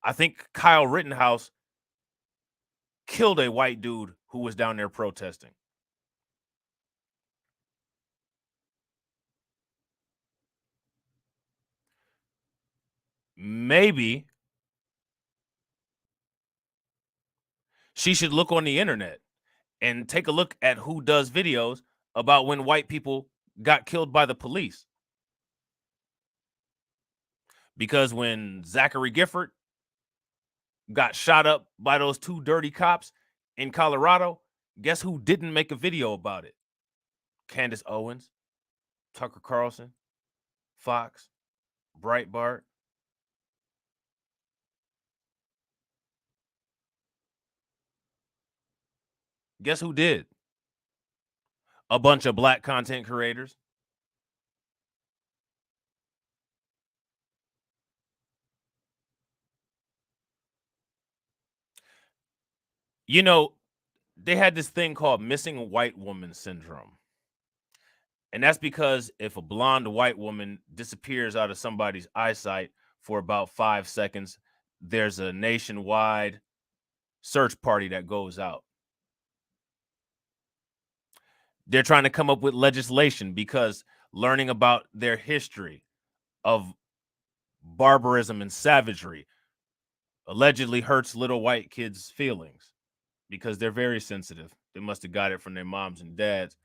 I think Kyle Rittenhouse killed a white dude who was down there protesting. Maybe she should look on the internet and take a look at who does videos about when white people got killed by the police. Because when Zachary Gifford got shot up by those two dirty cops in Colorado, guess who didn't make a video about it? Candace Owens, Tucker Carlson, Fox, Breitbart. Guess who did? A bunch of Black content creators. You know, they had this thing called missing white woman syndrome. And that's because if a blonde white woman disappears out of somebody's eyesight for about 5 seconds, there's a nationwide search party that goes out. They're trying to come up with legislation because learning about their history of barbarism and savagery allegedly hurts little white kids' feelings because they're very sensitive. They must have got it from their moms and dads.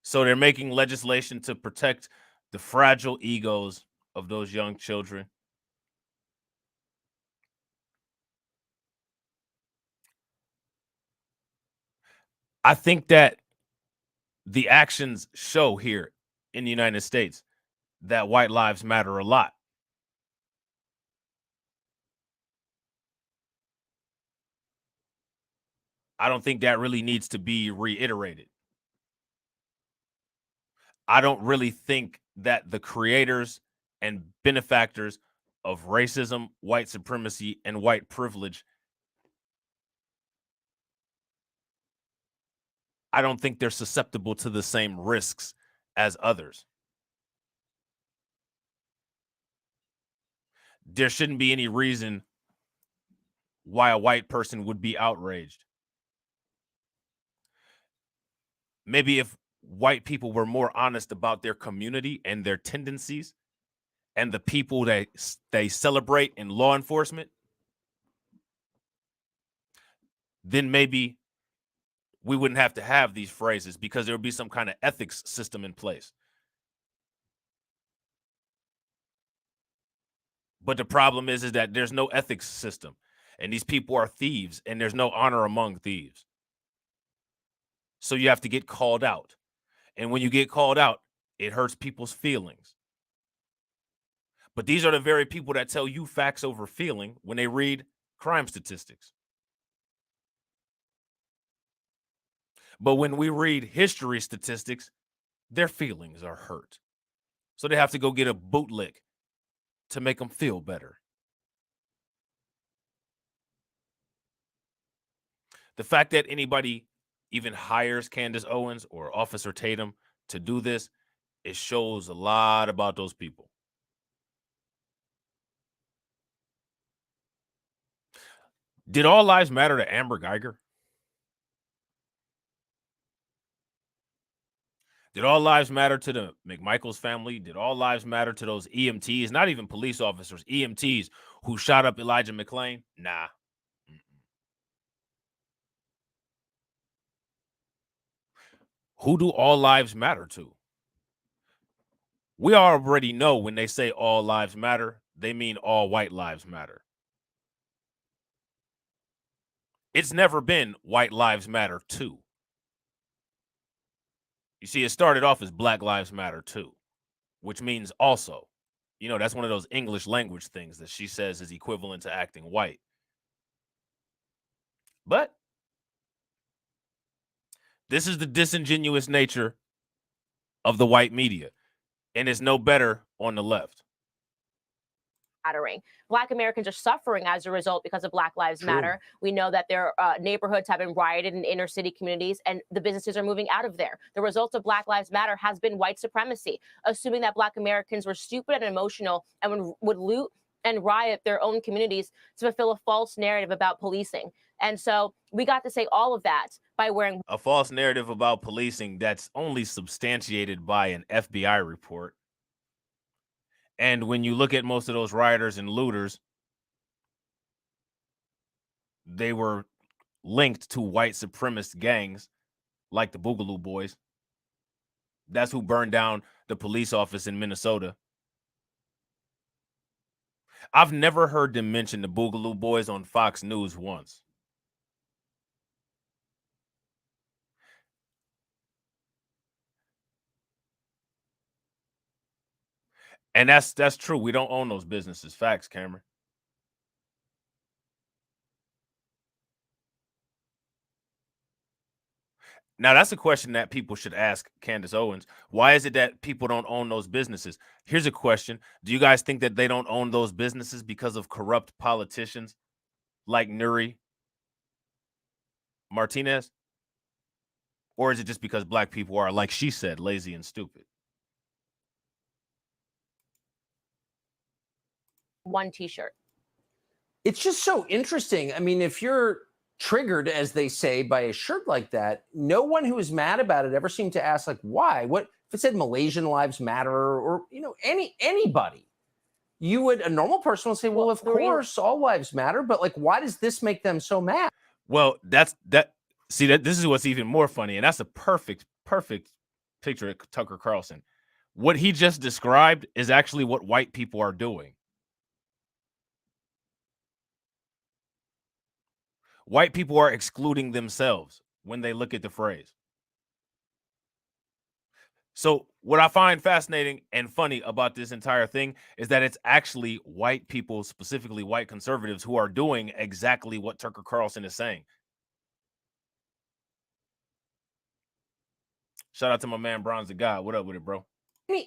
So they're making legislation to protect the fragile egos of those young children. I think that the actions show here in the United States that white lives matter a lot. I don't think that really needs to be reiterated. I don't really think that the creators and benefactors of racism, white supremacy, and white privilege, I don't think they're susceptible to the same risks as others. There shouldn't be any reason why a white person would be outraged. Maybe if white people were more honest about their community and their tendencies and the people that they celebrate in law enforcement, then maybe we wouldn't have to have these phrases, because there would be some kind of ethics system in place. But the problem is that there's no ethics system, and these people are thieves, and there's no honor among thieves. So you have to get called out. And when you get called out, it hurts people's feelings. But these are the very people that tell you facts over feeling when they read crime statistics. But when we read history statistics, their feelings are hurt. So they have to go get a bootlick to make them feel better. The fact that anybody even hires Candace Owens or Officer Tatum to do this, it shows a lot about those people. Did all lives matter to Amber Geiger? Did all lives matter to the McMichaels family? Did all lives matter to those EMTs, not even police officers, EMTs who shot up Elijah McClain? Nah. Who do all lives matter to? We already know when they say all lives matter, they mean all white lives matter. It's never been white lives matter too. You see, it started off as Black Lives Matter too, which means also. You know, that's one of those English language things that she says is equivalent to acting white. But this is the disingenuous nature of the white media, and it's no better on the left. Black Americans are suffering as a result because of Black Lives Matter. We know that their neighborhoods have been rioted in inner city communities, and the businesses are moving out of there. The result of Black Lives Matter has been white supremacy, assuming that Black Americans were stupid and emotional and would loot and riot their own communities to fulfill a false narrative about policing. And so we got to say all of that by wearing a false narrative about policing that's only substantiated by an FBI report. And when you look at most of those rioters and looters, they were linked to white supremacist gangs like the Boogaloo Boys. That's who burned down the police office in Minnesota. I've never heard them mention the Boogaloo Boys on Fox News once. And that's true. We don't own those businesses. Facts, Cameron. Now, that's a question that people should ask Candace Owens. Why is it that people don't own those businesses? Here's a question. Do you guys think that they don't own those businesses because of corrupt politicians like Nuri Martinez? Or is it just because Black people are, like she said, lazy and stupid? one T-shirt. It's just so interesting. I mean, if you're triggered, as they say, by a shirt like that, no one who is mad about it ever seemed to ask, like, why? What if it said Malaysian lives matter, or anybody? You would, a normal person would say, well, of course all lives matter, but like, why does this make them so mad? Well, see, this is what's even more funny, and that's a perfect picture of Tucker Carlson. What he just described is actually what white people are doing. White people are excluding themselves when they look at the phrase. So what I find fascinating and funny about this entire thing is that it's actually white people, specifically white conservatives, who are doing exactly what Tucker Carlson is saying. Shout out to my man Bronze the God. What up with it, bro?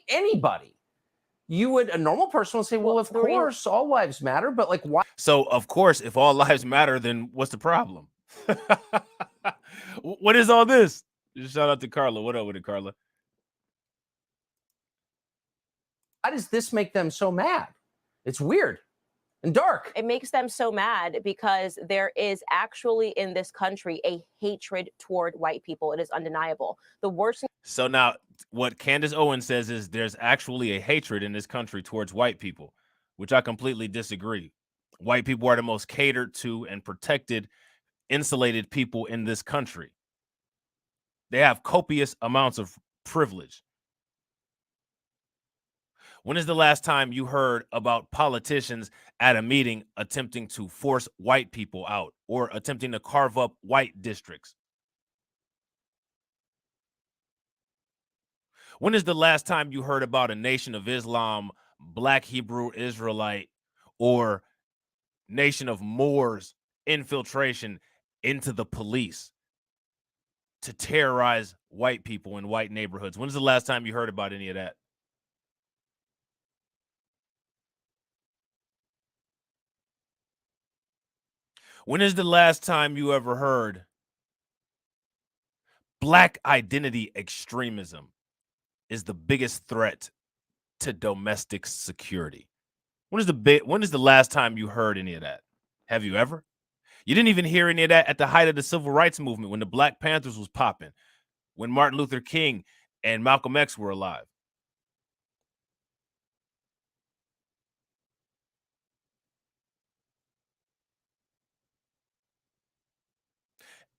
Anybody. You would, a normal person would say, well, of course all lives matter, but like, why? So of course, if all lives matter, then what's the problem? What is all this? Just shout out to Carla. What up with it, Carla? Why does this make them so mad? It's weird. and dark. It makes them so mad because there is actually in this country a hatred toward white people. It is undeniable. The worst. So now what Candace Owens says is there's actually a hatred in this country towards white people, which I completely disagree. White people are the most catered to and protected, insulated people in this country. They have copious amounts of privilege. When is the last time you heard about politicians at a meeting attempting to force white people out or attempting to carve up white districts? When is the last time you heard about a Nation of Islam, Black Hebrew Israelite, or Nation of Moors infiltration into the police to terrorize white people in white neighborhoods? When is the last time you heard about any of that? When is the last time you ever heard Black identity extremism is the biggest threat to domestic security? When is the last time you heard any of that? Have you ever? You didn't even hear any of that at the height of the civil rights movement when the Black Panthers was popping, when Martin Luther King and Malcolm X were alive.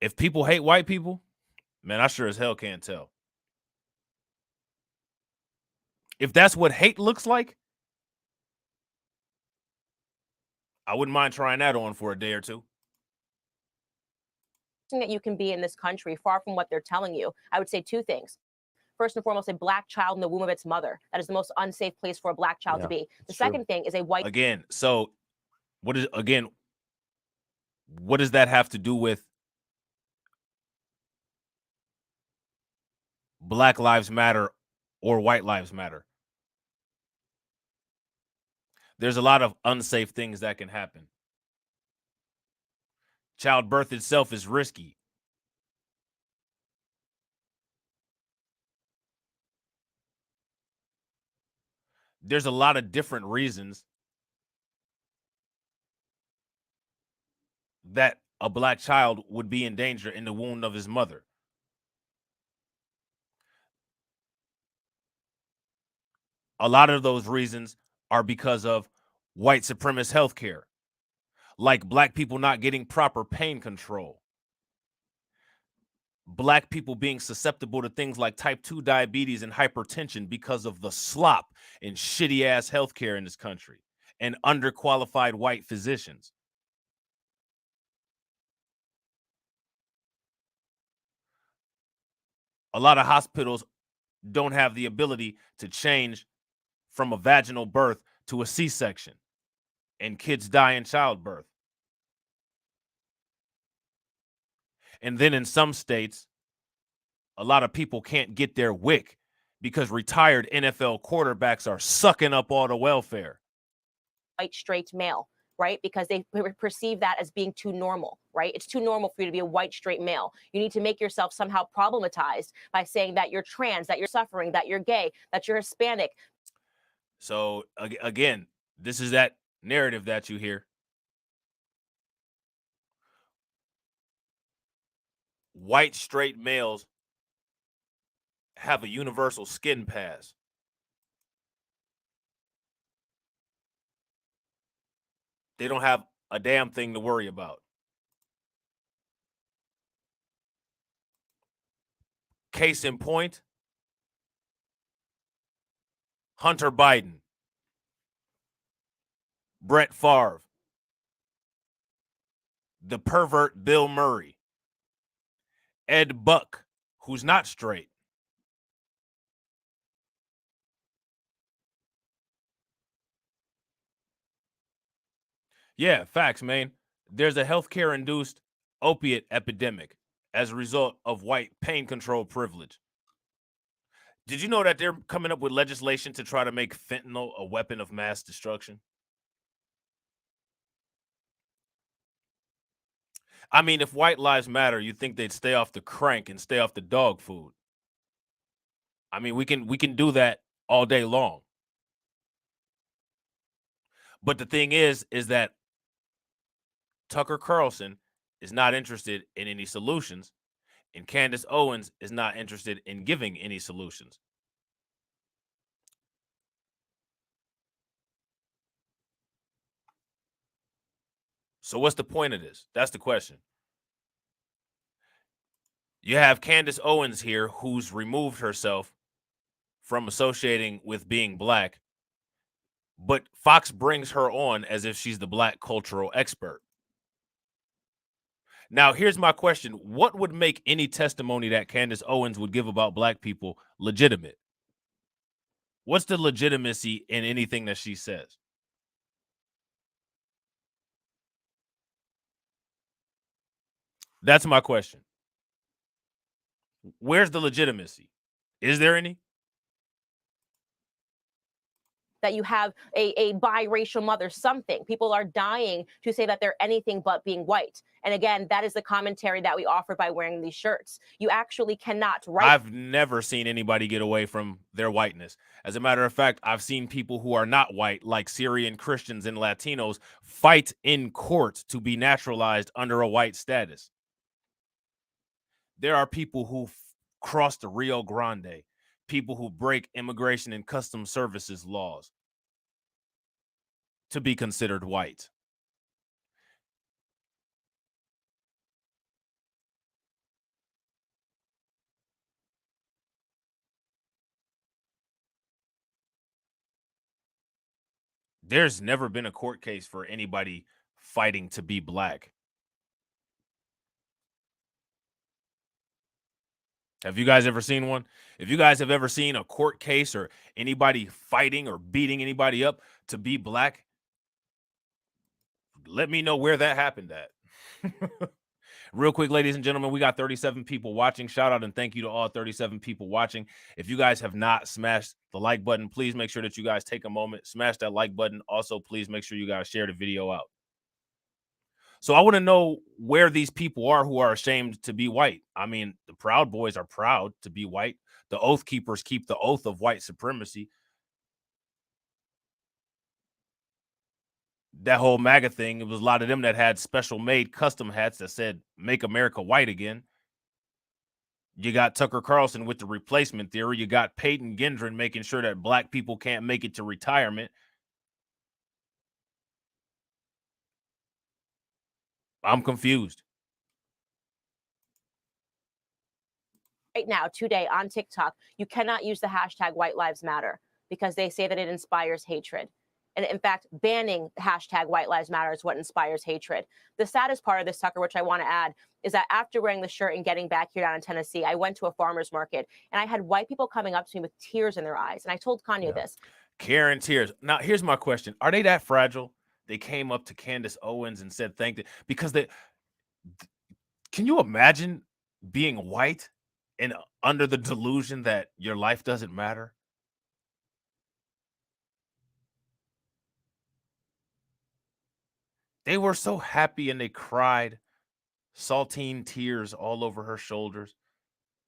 If people hate white people, man, I sure as hell can't tell. If that's what hate looks like, I wouldn't mind trying that on for a day or two. That you can be in this country, far from what they're telling you, I would say two things. First and foremost, a Black child in the womb of its mother. That is the most unsafe place for a Black child to be. The second thing is a white. Again, so what does that have to do with Black Lives Matter or White Lives Matter? There's a lot of unsafe things that can happen. Childbirth itself is risky. There's a lot of different reasons that a Black child would be in danger in the womb of his mother. A lot of those reasons are because of white supremacist healthcare, like Black people not getting proper pain control, Black people being susceptible to things like type 2 diabetes and hypertension because of the slop and shitty ass healthcare in this country and underqualified white physicians. A lot of hospitals don't have the ability to change from a vaginal birth to a C-section, and kids die in childbirth. And then in some states, a lot of people can't get their WIC because retired NFL quarterbacks are sucking up all the welfare. White straight male, right? Because they perceive that as being too normal, right? It's too normal for you to be a white straight male. You need to make yourself somehow problematized by saying that you're trans, that you're suffering, that you're gay, that you're Hispanic. So again, this is that narrative that you hear. White straight males have a universal skin pass. They don't have a damn thing to worry about. Case in point, Hunter Biden, Brett Favre, the pervert Bill Murray, Ed Buck, who's not straight. Yeah, facts, man. There's a healthcare-induced opiate epidemic as a result of white pain control privilege. Did you know that they're coming up with legislation to try to make fentanyl a weapon of mass destruction? I mean, if white lives matter, you'd think they'd stay off the crank and stay off the dog food. I mean, we can do that all day long. But the thing is that Tucker Carlson is not interested in any solutions, and Candace Owens is not interested in giving any solutions. So what's the point of this? That's the question. You have Candace Owens here, who's removed herself from associating with being black, but Fox brings her on as if she's the black cultural expert. Now, here's my question. What would make any testimony that Candace Owens would give about black people legitimate? What's the legitimacy in anything that she says? That's my question. Where's the legitimacy? Is there any? That you have a biracial mother, something. People are dying to say that they're anything but being white. And again, that is the commentary that we offer by wearing these shirts. You actually cannot write. I've never seen anybody get away from their whiteness. As a matter of fact, I've seen people who are not white, like Syrian Christians and Latinos, fight in court to be naturalized under a white status. There are people who cross the Rio Grande, people who break immigration and customs services laws to be considered white. There's never been a court case for anybody fighting to be black. Have you guys ever seen one? If you guys have ever seen a court case or anybody fighting or beating anybody up to be black, let me know where that happened at. Real quick, ladies and gentlemen, we got 37 people watching. Shout out and thank you to all 37 people watching. If you guys have not smashed the like button, please make sure that you guys take a moment, smash that like button. Also, please make sure you guys share the video out. So I want to know where these people are who are ashamed to be white. I mean, the Proud Boys are proud to be white. The Oath Keepers keep the oath of white supremacy. That whole MAGA thing, it was a lot of them that had special made custom hats that said, "Make America White Again." You got Tucker Carlson with the replacement theory. You got Peyton Gendron making sure that black people can't make it to retirement. I'm confused. Right now, today on TikTok, you cannot use the hashtag White Lives Matter because they say that it inspires hatred. And in fact, banning the hashtag White Lives Matter is what inspires hatred. The saddest part of this, Tucker, which I want to add, is that after wearing the shirt and getting back here down in Tennessee, I went to a farmer's market and I had white people coming up to me with tears in their eyes. And I told Kanye this. Karen tears. Now, here's my question. Are they that fragile? They came up to Candace Owens and said thank you. Because can you imagine being white and under the delusion that your life doesn't matter? They were so happy and they cried, saltine tears all over her shoulders.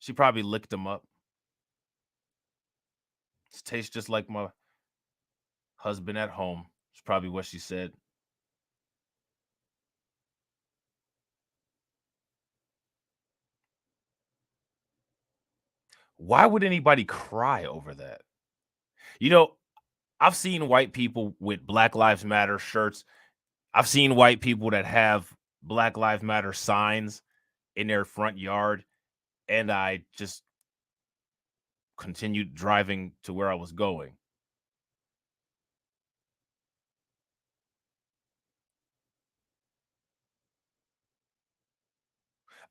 She probably licked them up. It tastes just like my husband at home. It's probably what she said. Why would anybody cry over that? You know, I've seen white people with Black Lives Matter shirts. I've seen white people that have Black Lives Matter signs in their front yard, and I just continued driving to where I was going.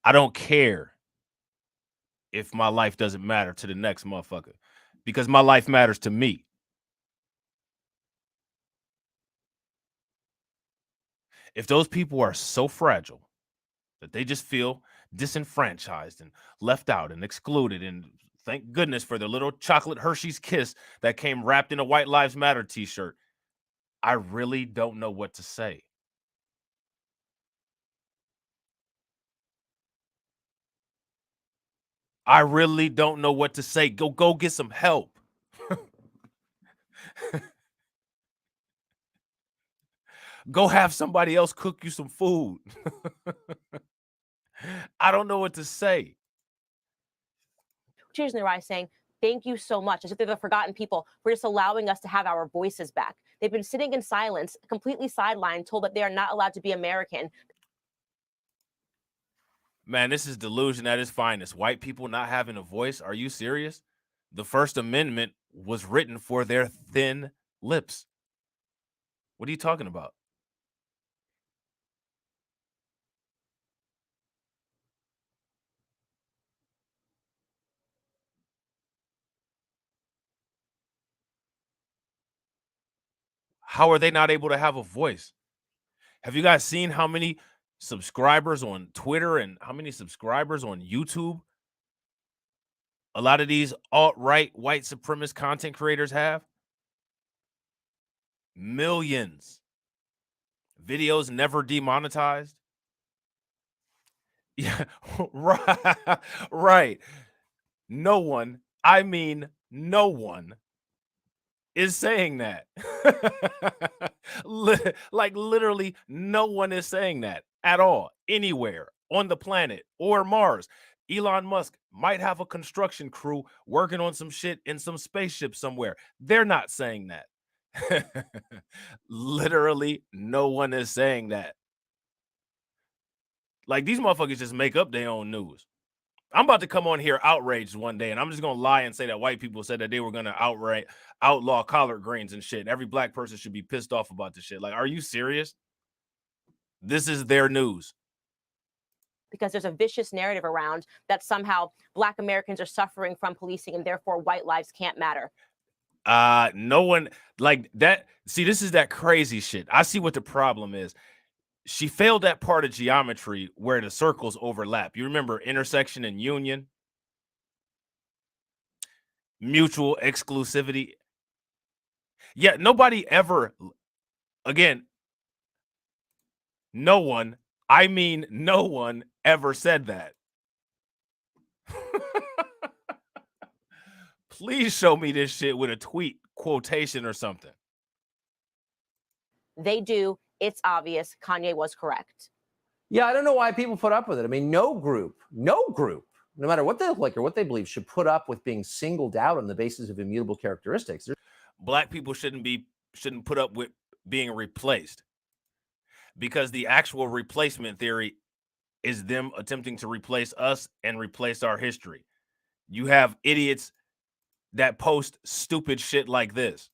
I don't care if my life doesn't matter to the next motherfucker because my life matters to me. If those people are so fragile that they just feel disenfranchised and left out and excluded, and thank goodness for the little chocolate Hershey's Kiss that came wrapped in a White Lives Matter t-shirt, I really don't know what to say. I really don't know what to say. Go get some help. Go have somebody else cook you some food. I don't know what to say. Tears in their eyes saying, thank you so much, as if they're the forgotten people for just allowing us to have our voices back. They've been sitting in silence, completely sidelined, told that they are not allowed to be American. Man, this is delusion at its finest. White people not having a voice. Are you serious? The First Amendment was written for their thin lips. What are you talking about? How are they not able to have a voice? Have you guys seen how many subscribers on Twitter and how many subscribers on YouTube a lot of these alt-right white supremacist content creators have? Millions. Videos never demonetized. Yeah, right. Right. No one, I mean, no one is saying that. Like literally no one is saying that at all, anywhere on the planet or Mars. Elon Musk might have a construction crew working on some shit in some spaceship somewhere. They're not saying that. Literally no one is saying that. Like these motherfuckers just make up their own news. I'm about to come on here outraged one day, and I'm just gonna lie and say that white people said that they were gonna outlaw collard greens and shit. And every black person should be pissed off about this shit. Like, are you serious? This is their news. Because there's a vicious narrative around that somehow Black Americans are suffering from policing and therefore white lives can't matter. No one like that. See, this is that crazy shit. I see what the problem is. She failed that part of geometry where the circles overlap. You remember intersection and union? Mutual exclusivity. Yeah, nobody ever, again, no one, I mean, no one ever said that. Please show me this shit with a tweet quotation or something. They do. It's obvious. Kanye was correct. Yeah, I don't know why people put up with it. I mean, no group, no matter what they look like or what they believe, should put up with being singled out on the basis of immutable characteristics. Black people shouldn't put up with being replaced, because the actual replacement theory is them attempting to replace us and replace our history. You have idiots that post stupid shit like this.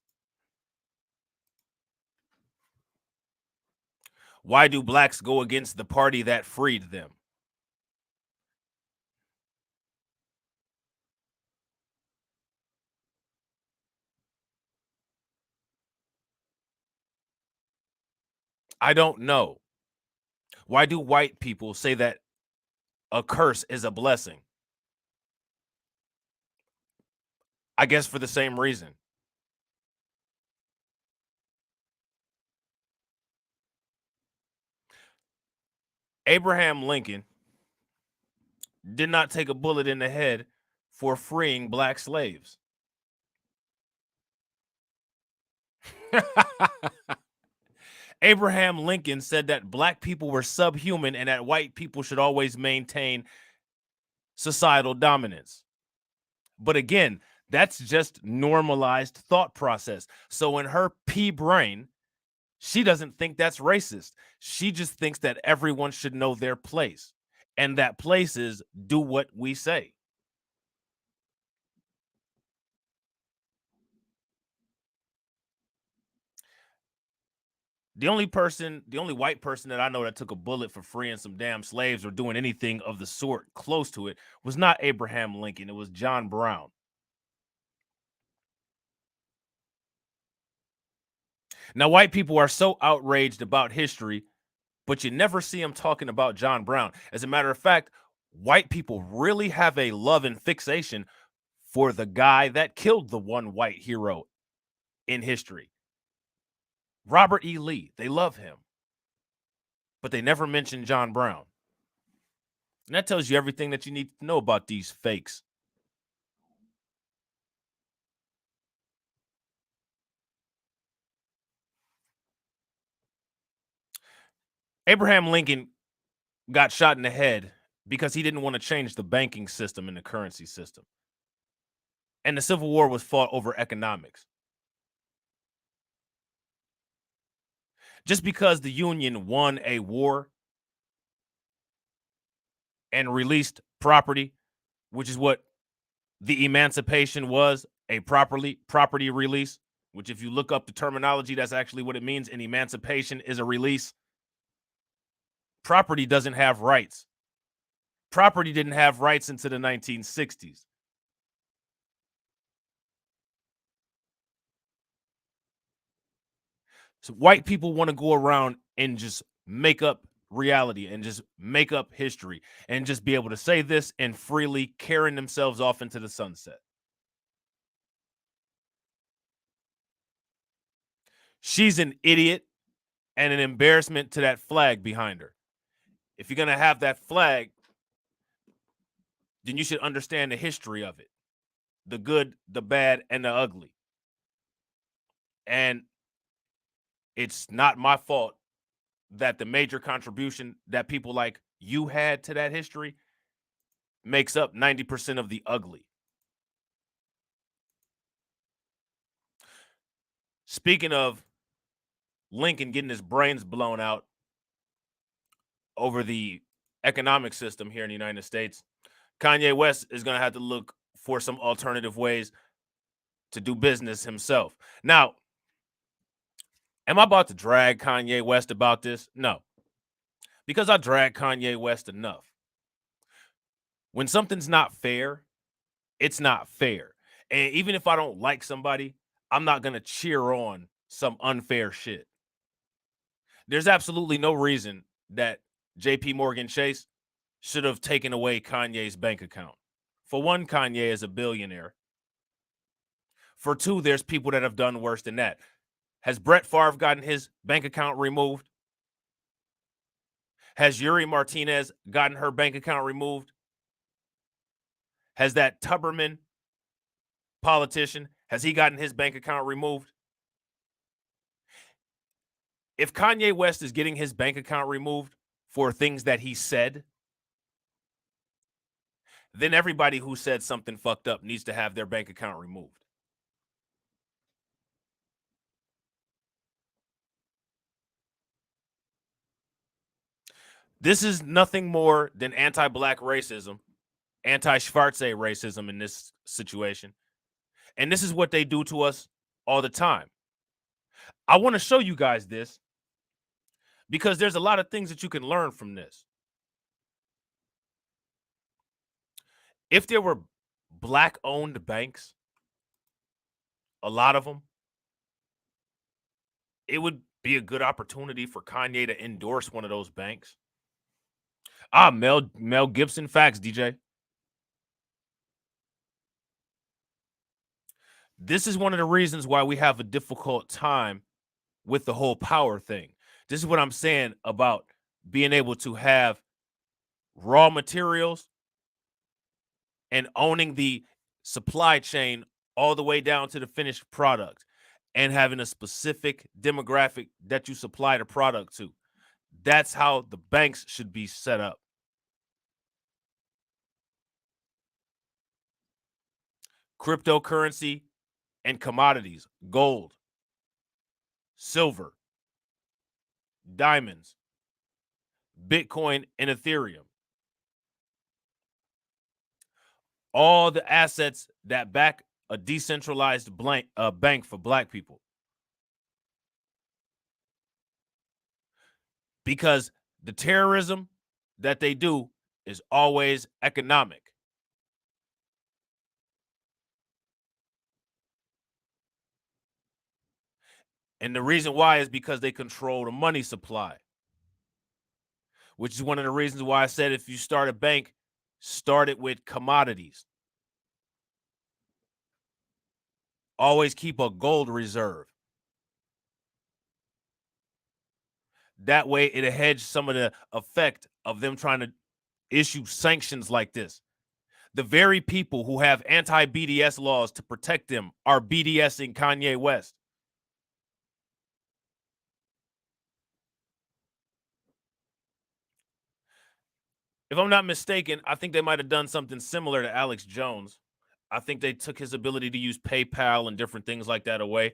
Why do blacks go against the party that freed them? I don't know. Why do white people say that a curse is a blessing? I guess for the same reason. Abraham Lincoln did not take a bullet in the head for freeing black slaves. Abraham Lincoln said that black people were subhuman and that white people should always maintain societal dominance. But again, that's just normalized thought process. So in her pea brain, she doesn't think that's racist. She just thinks that everyone should know their place. And that place is do what we say. The only white person that I know that took a bullet for freeing some damn slaves or doing anything of the sort close to it was not Abraham Lincoln. It was John Brown. Now, white people are so outraged about history, but you never see them talking about John Brown. As a matter of fact, white people really have a love and fixation for the guy that killed the one white hero in history. Robert E. Lee. They love him. But they never mention John Brown. And that tells you everything that you need to know about these fakes. Abraham Lincoln got shot in the head because he didn't want to change the banking system and the currency system. And the Civil War was fought over economics. Just because the Union won a war and released property, which is what the emancipation was, a property release, which if you look up the terminology, that's actually what it means. An emancipation is a release. Property doesn't have rights. Property didn't have rights into the 1960s. So white people want to go around and just make up reality and just make up history and just be able to say this and freely carrying themselves off into the sunset. She's an idiot and an embarrassment to that flag behind her. If you're going to have that flag, then you should understand the history of it. The good, the bad, and the ugly. And it's not my fault that the major contribution that people like you had to that history makes up 90% of the ugly. Speaking of Lincoln getting his brains blown out over the economic system here in the United States, Kanye West is going to have to look for some alternative ways to do business himself. Now, am I about to drag Kanye West about this? No, because I drag Kanye West enough. When something's not fair, it's not fair. And even if I don't like somebody, I'm not going to cheer on some unfair shit. There's absolutely no reason that JP Morgan Chase should have taken away Kanye's bank account. For one, Kanye is a billionaire. For two, there's people that have done worse than that. Has Brett Favre gotten his bank account removed? Has Yuri Martinez gotten her bank account removed? Has that Tuberman politician, has he gotten his bank account removed? If Kanye West is getting his bank account removed for things that he said, then everybody who said something fucked up needs to have their bank account removed. This is nothing more than anti-black racism, anti-Schwarze racism in this situation. And this is what they do to us all the time. I want to show you guys this because there's a lot of things that you can learn from this. If there were black-owned banks, a lot of them, it would be a good opportunity for Kanye to endorse one of those banks. Mel Gibson, facts, DJ. This is one of the reasons why we have a difficult time with the whole power thing. This is what I'm saying about being able to have raw materials and owning the supply chain all the way down to the finished product and having a specific demographic that you supply the product to. That's how the banks should be set up. Cryptocurrency and commodities, gold, silver, diamonds, Bitcoin, and Ethereum. All the assets that back a decentralized bank for black people. Because the terrorism that they do is always economic. And the reason why is because they control the money supply. Which is one of the reasons why I said if you start a bank, start it with commodities. Always keep a gold reserve. That way it'll hedge some of the effect of them trying to issue sanctions like this. The very people who have anti-BDS laws to protect them are BDSing Kanye West. if I'm not mistaken, I think they might have done something similar to Alex Jones. I think they took his ability to use PayPal and different things like that away.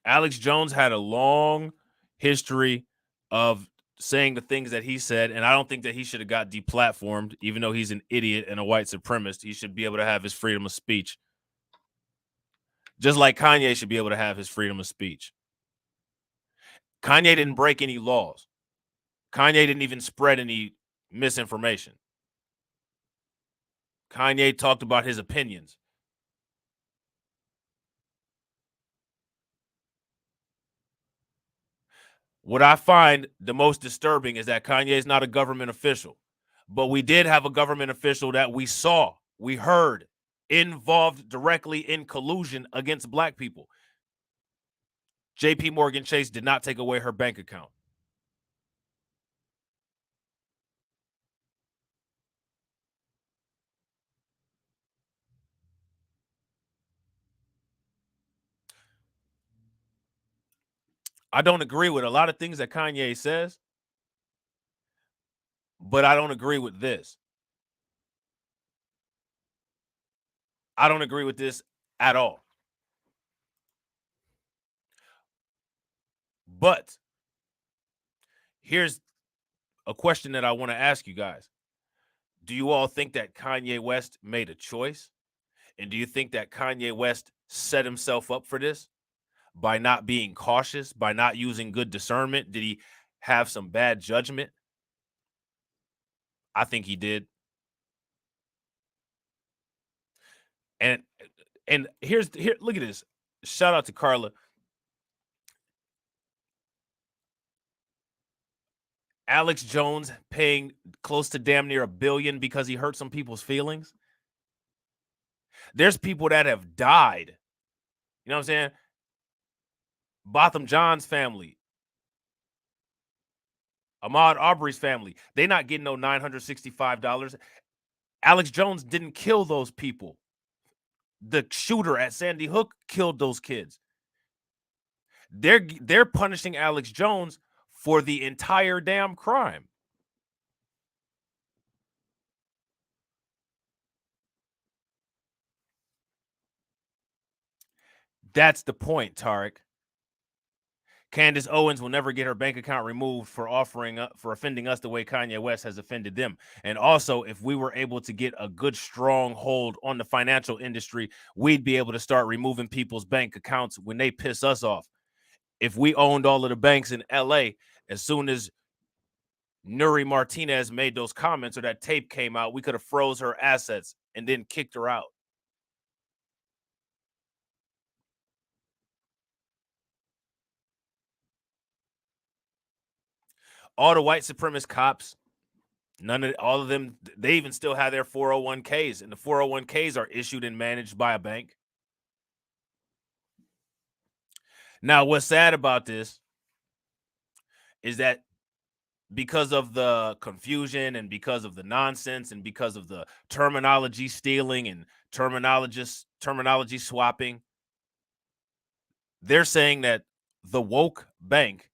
Alex Jones had a long history of saying the things that he said, and I don't think that he should have got deplatformed, even though he's an idiot and a white supremacist. He should be able to have his freedom of speech. Just like Kanye should be able to have his freedom of speech. Kanye didn't break any laws. Kanye didn't even spread any misinformation. Kanye talked about his opinions. What I find the most disturbing is that Kanye is not a government official, but we did have a government official that we saw, we heard, involved directly in collusion against black people. JP Morgan Chase did not take away her bank account. I don't agree with a lot of things that Kanye says, but I don't agree with this. I don't agree with this at all. But here's a question that I want to ask you guys. Do you all think that Kanye West made a choice? And do you think that Kanye West set himself up for this by not being cautious, by not using good discernment? Did he have some bad judgment? I think he did. And here, look at this. Shout out to Carla. Alex Jones paying close to damn near $1 billion because he hurt some people's feelings. There's people that have died. You know what I'm saying? Botham John's family, Ahmaud Arbery's family, they not getting no $965. Alex Jones didn't kill those people. The shooter at Sandy Hook killed those kids. They're punishing Alex Jones for the entire damn crime. That's the point, Tarek. Candace Owens will never get her bank account removed for offending us the way Kanye West has offended them. And also, if we were able to get a good, strong hold on the financial industry, we'd be able to start removing people's bank accounts when they piss us off. If we owned all of the banks in LA, as soon as Nuri Martinez made those comments or that tape came out, we could have froze her assets and then kicked her out. All the white supremacist cops, all of them, they even still have their 401ks, and the 401ks are issued and managed by a bank. Now, what's sad about this is that because of the confusion and because of the nonsense and because of the terminology stealing and terminology swapping, they're saying that the woke bank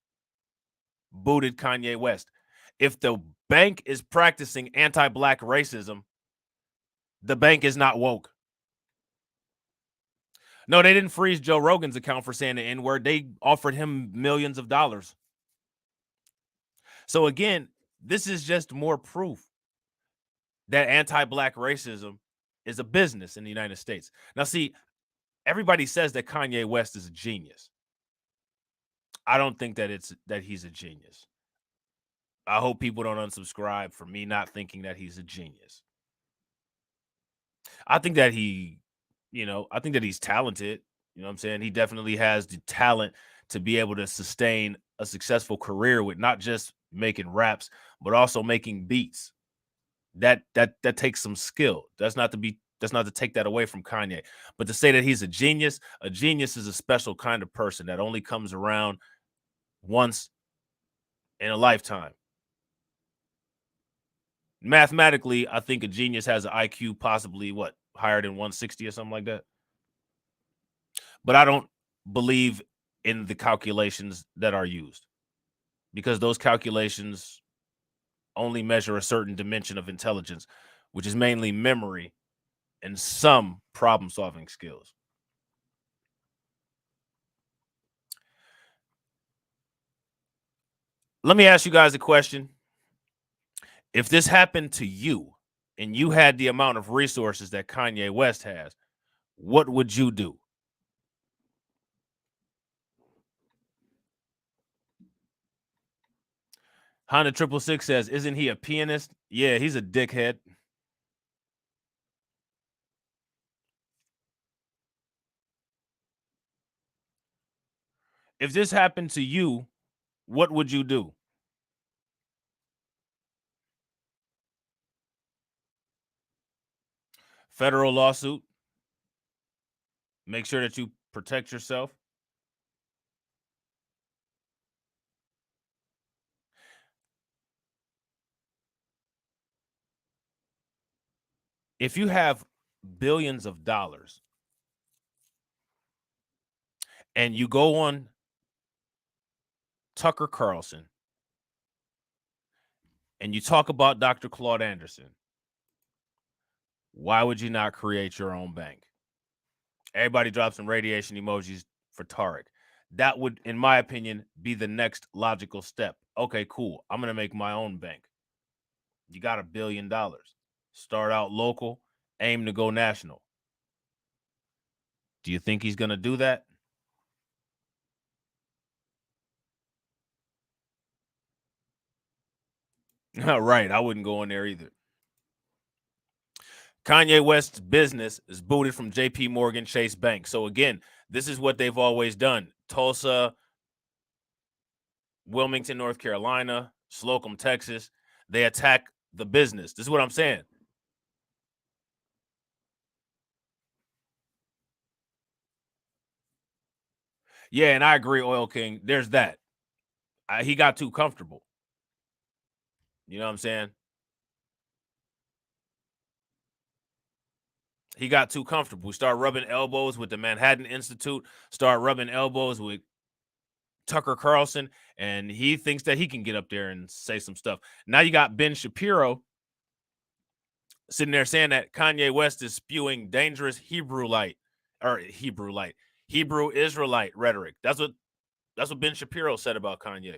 booted Kanye West. If the bank is practicing anti-black racism, the bank is not woke. No, they didn't freeze Joe Rogan's account for saying the N-word. They offered him millions of dollars. So again, this is just more proof that anti-black racism is a business in the United States. Now, see, everybody says that Kanye West is a genius. I don't think that he's a genius. I hope people don't unsubscribe for me not thinking that he's a genius. I think that I think that he's talented. You know what I'm saying? He definitely has the talent to be able to sustain a successful career with not just making raps, but also making beats. That takes some skill. That's not to take that away from Kanye. But to say that he's a genius is a special kind of person that only comes around once in a lifetime. Mathematically, I think a genius has an IQ possibly higher than 160 or something like that. But I don't believe in the calculations that are used because those calculations only measure a certain dimension of intelligence, which is mainly memory and some problem-solving skills. Let me ask you guys a question. If this happened to you and you had the amount of resources that Kanye West has, what would you do? Honda 666 says, isn't he a pianist? Yeah, he's a dickhead. If this happened to you, what would you do? Federal lawsuit. Make sure that you protect yourself. If you have billions of dollars and you go on Tucker Carlson and you talk about Dr. Claude Anderson, why would you not create your own bank? Everybody drops some radiation emojis for Tarek. That would, in my opinion, be the next logical step. Okay, cool. I'm going to make my own bank. You got $1 billion. Start out local, aim to go national. Do you think he's going to do that? Right. I wouldn't go in there either. Kanye West's business is booted from JP Morgan Chase Bank. So again, this is what they've always done. Tulsa, Wilmington, North Carolina, Slocum, Texas. They attack the business. This is what I'm saying. Yeah, and I agree, Oil King. There's that. He got too comfortable. You know what I'm saying? He got too comfortable. We start rubbing elbows with the Manhattan Institute, start rubbing elbows with Tucker Carlson, and he thinks that he can get up there and say some stuff. Now you got Ben Shapiro sitting there saying that Kanye West is spewing dangerous Hebrew Israelite rhetoric. That's what Ben Shapiro said about Kanye.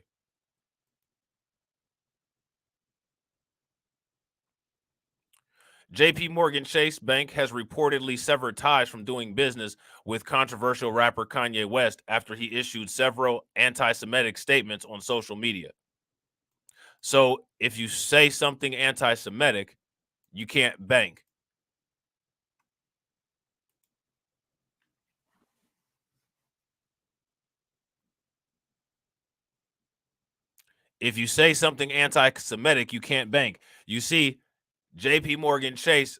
JP Morgan Chase Bank has reportedly severed ties from doing business with controversial rapper Kanye West after he issued several anti-Semitic statements on social media. So if you say something anti-Semitic, you can't bank. If you say something anti-Semitic, you can't bank. You see, JP Morgan Chase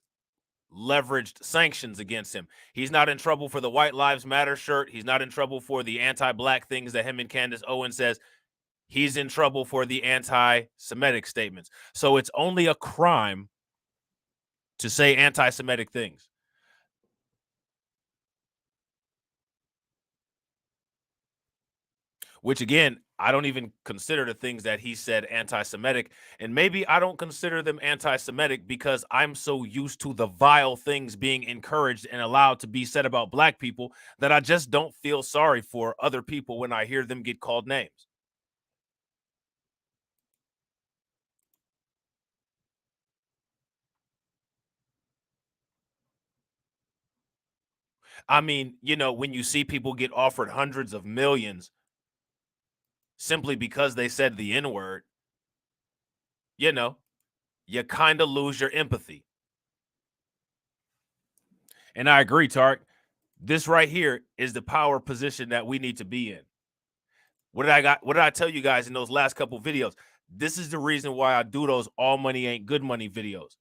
leveraged sanctions against him. He's not in trouble for the White Lives Matter shirt. He's not in trouble for the anti-black things that him and Candace Owens says. He's in trouble for the anti-Semitic statements. So it's only a crime to say anti-Semitic things. Which, again, I don't even consider the things that he said anti-Semitic. And maybe I don't consider them anti-Semitic because I'm so used to the vile things being encouraged and allowed to be said about black people that I just don't feel sorry for other people when I hear them get called names. I mean, you know, when you see people get offered hundreds of millions simply because they said the N-word, you know, you kind of lose your empathy. And I agree, Tark. This right here is the power position that we need to be in. What did I tell you guys in those last couple videos? This is the reason why I do those all money ain't good money videos.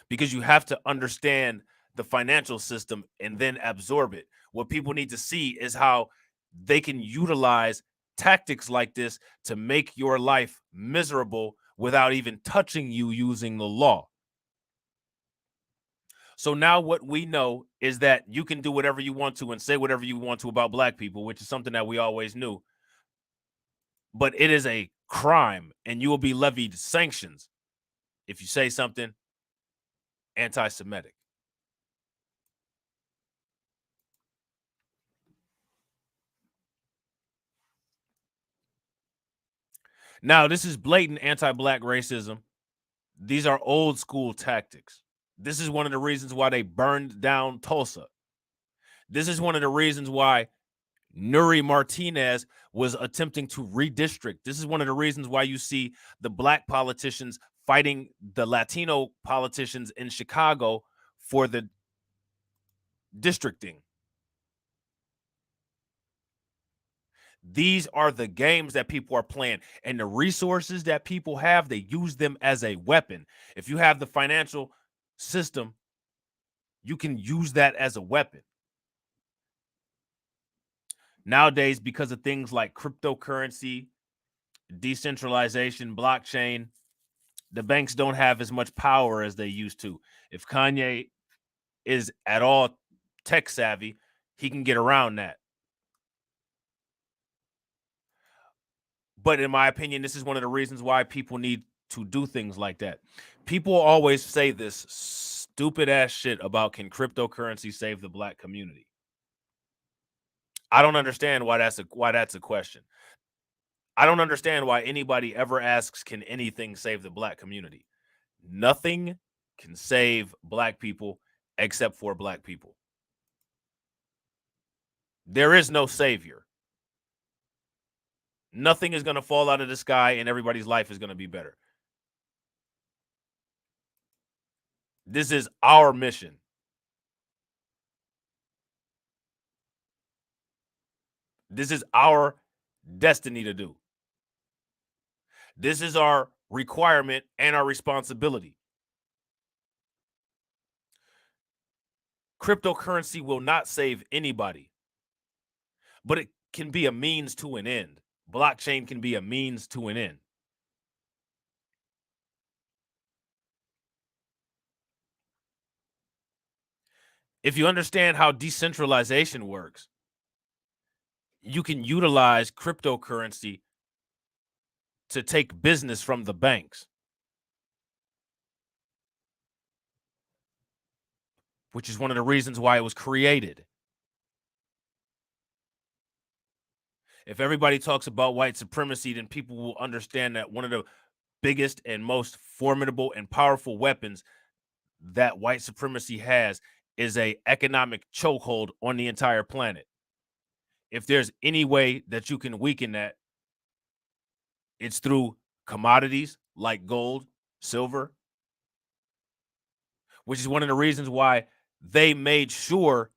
Because you have to understand the financial system and then absorb it. What people need to see is how they can utilize tactics like this to make your life miserable without even touching you using the law. So now what we know is that you can do whatever you want to and say whatever you want to about black people, which is something that we always knew. But it is a crime, and you will be levied sanctions if you say something anti-Semitic. Now, this is blatant anti-black racism. These are old school tactics. This is one of the reasons why they burned down Tulsa. This is one of the reasons why Nuri Martinez was attempting to redistrict. This is one of the reasons why you see the black politicians fighting the Latino politicians in Chicago for the districting. These are the games that people are playing, and the resources that people have, they use them as a weapon. If you have the financial system, you can use that as a weapon. Nowadays, because of things like cryptocurrency, decentralization, blockchain, the banks don't have as much power as they used to. If Kanye is at all tech savvy, he can get around that. But in my opinion, this is one of the reasons why people need to do things like that. People always say this stupid ass shit about, can cryptocurrency save the black community? I don't understand why that's a question. I don't understand why anybody ever asks, can anything save the black community? Nothing can save black people except for black people. There is no savior. Nothing is going to fall out of the sky and everybody's life is going to be better. This is our mission. This is our destiny to do. This is our requirement and our responsibility. Cryptocurrency will not save anybody, but it can be a means to an end. Blockchain can be a means to an end. If you understand how decentralization works, you can utilize cryptocurrency to take business from the banks, which is one of the reasons why it was created. If everybody talks about white supremacy, then people will understand that one of the biggest and most formidable and powerful weapons that white supremacy has is an economic chokehold on the entire planet. If there's any way that you can weaken that, it's through commodities like gold, silver, which is one of the reasons why they made sure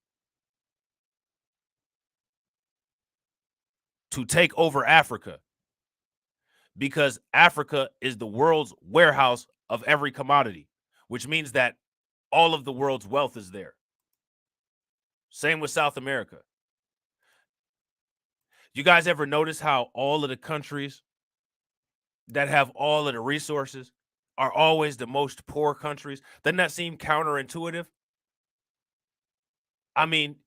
to take over Africa, because Africa is the world's warehouse of every commodity, which means that all of the world's wealth is there. Same with South America. You guys ever notice how all of the countries that have all of the resources are always the most poor countries? Doesn't that seem counterintuitive? I mean,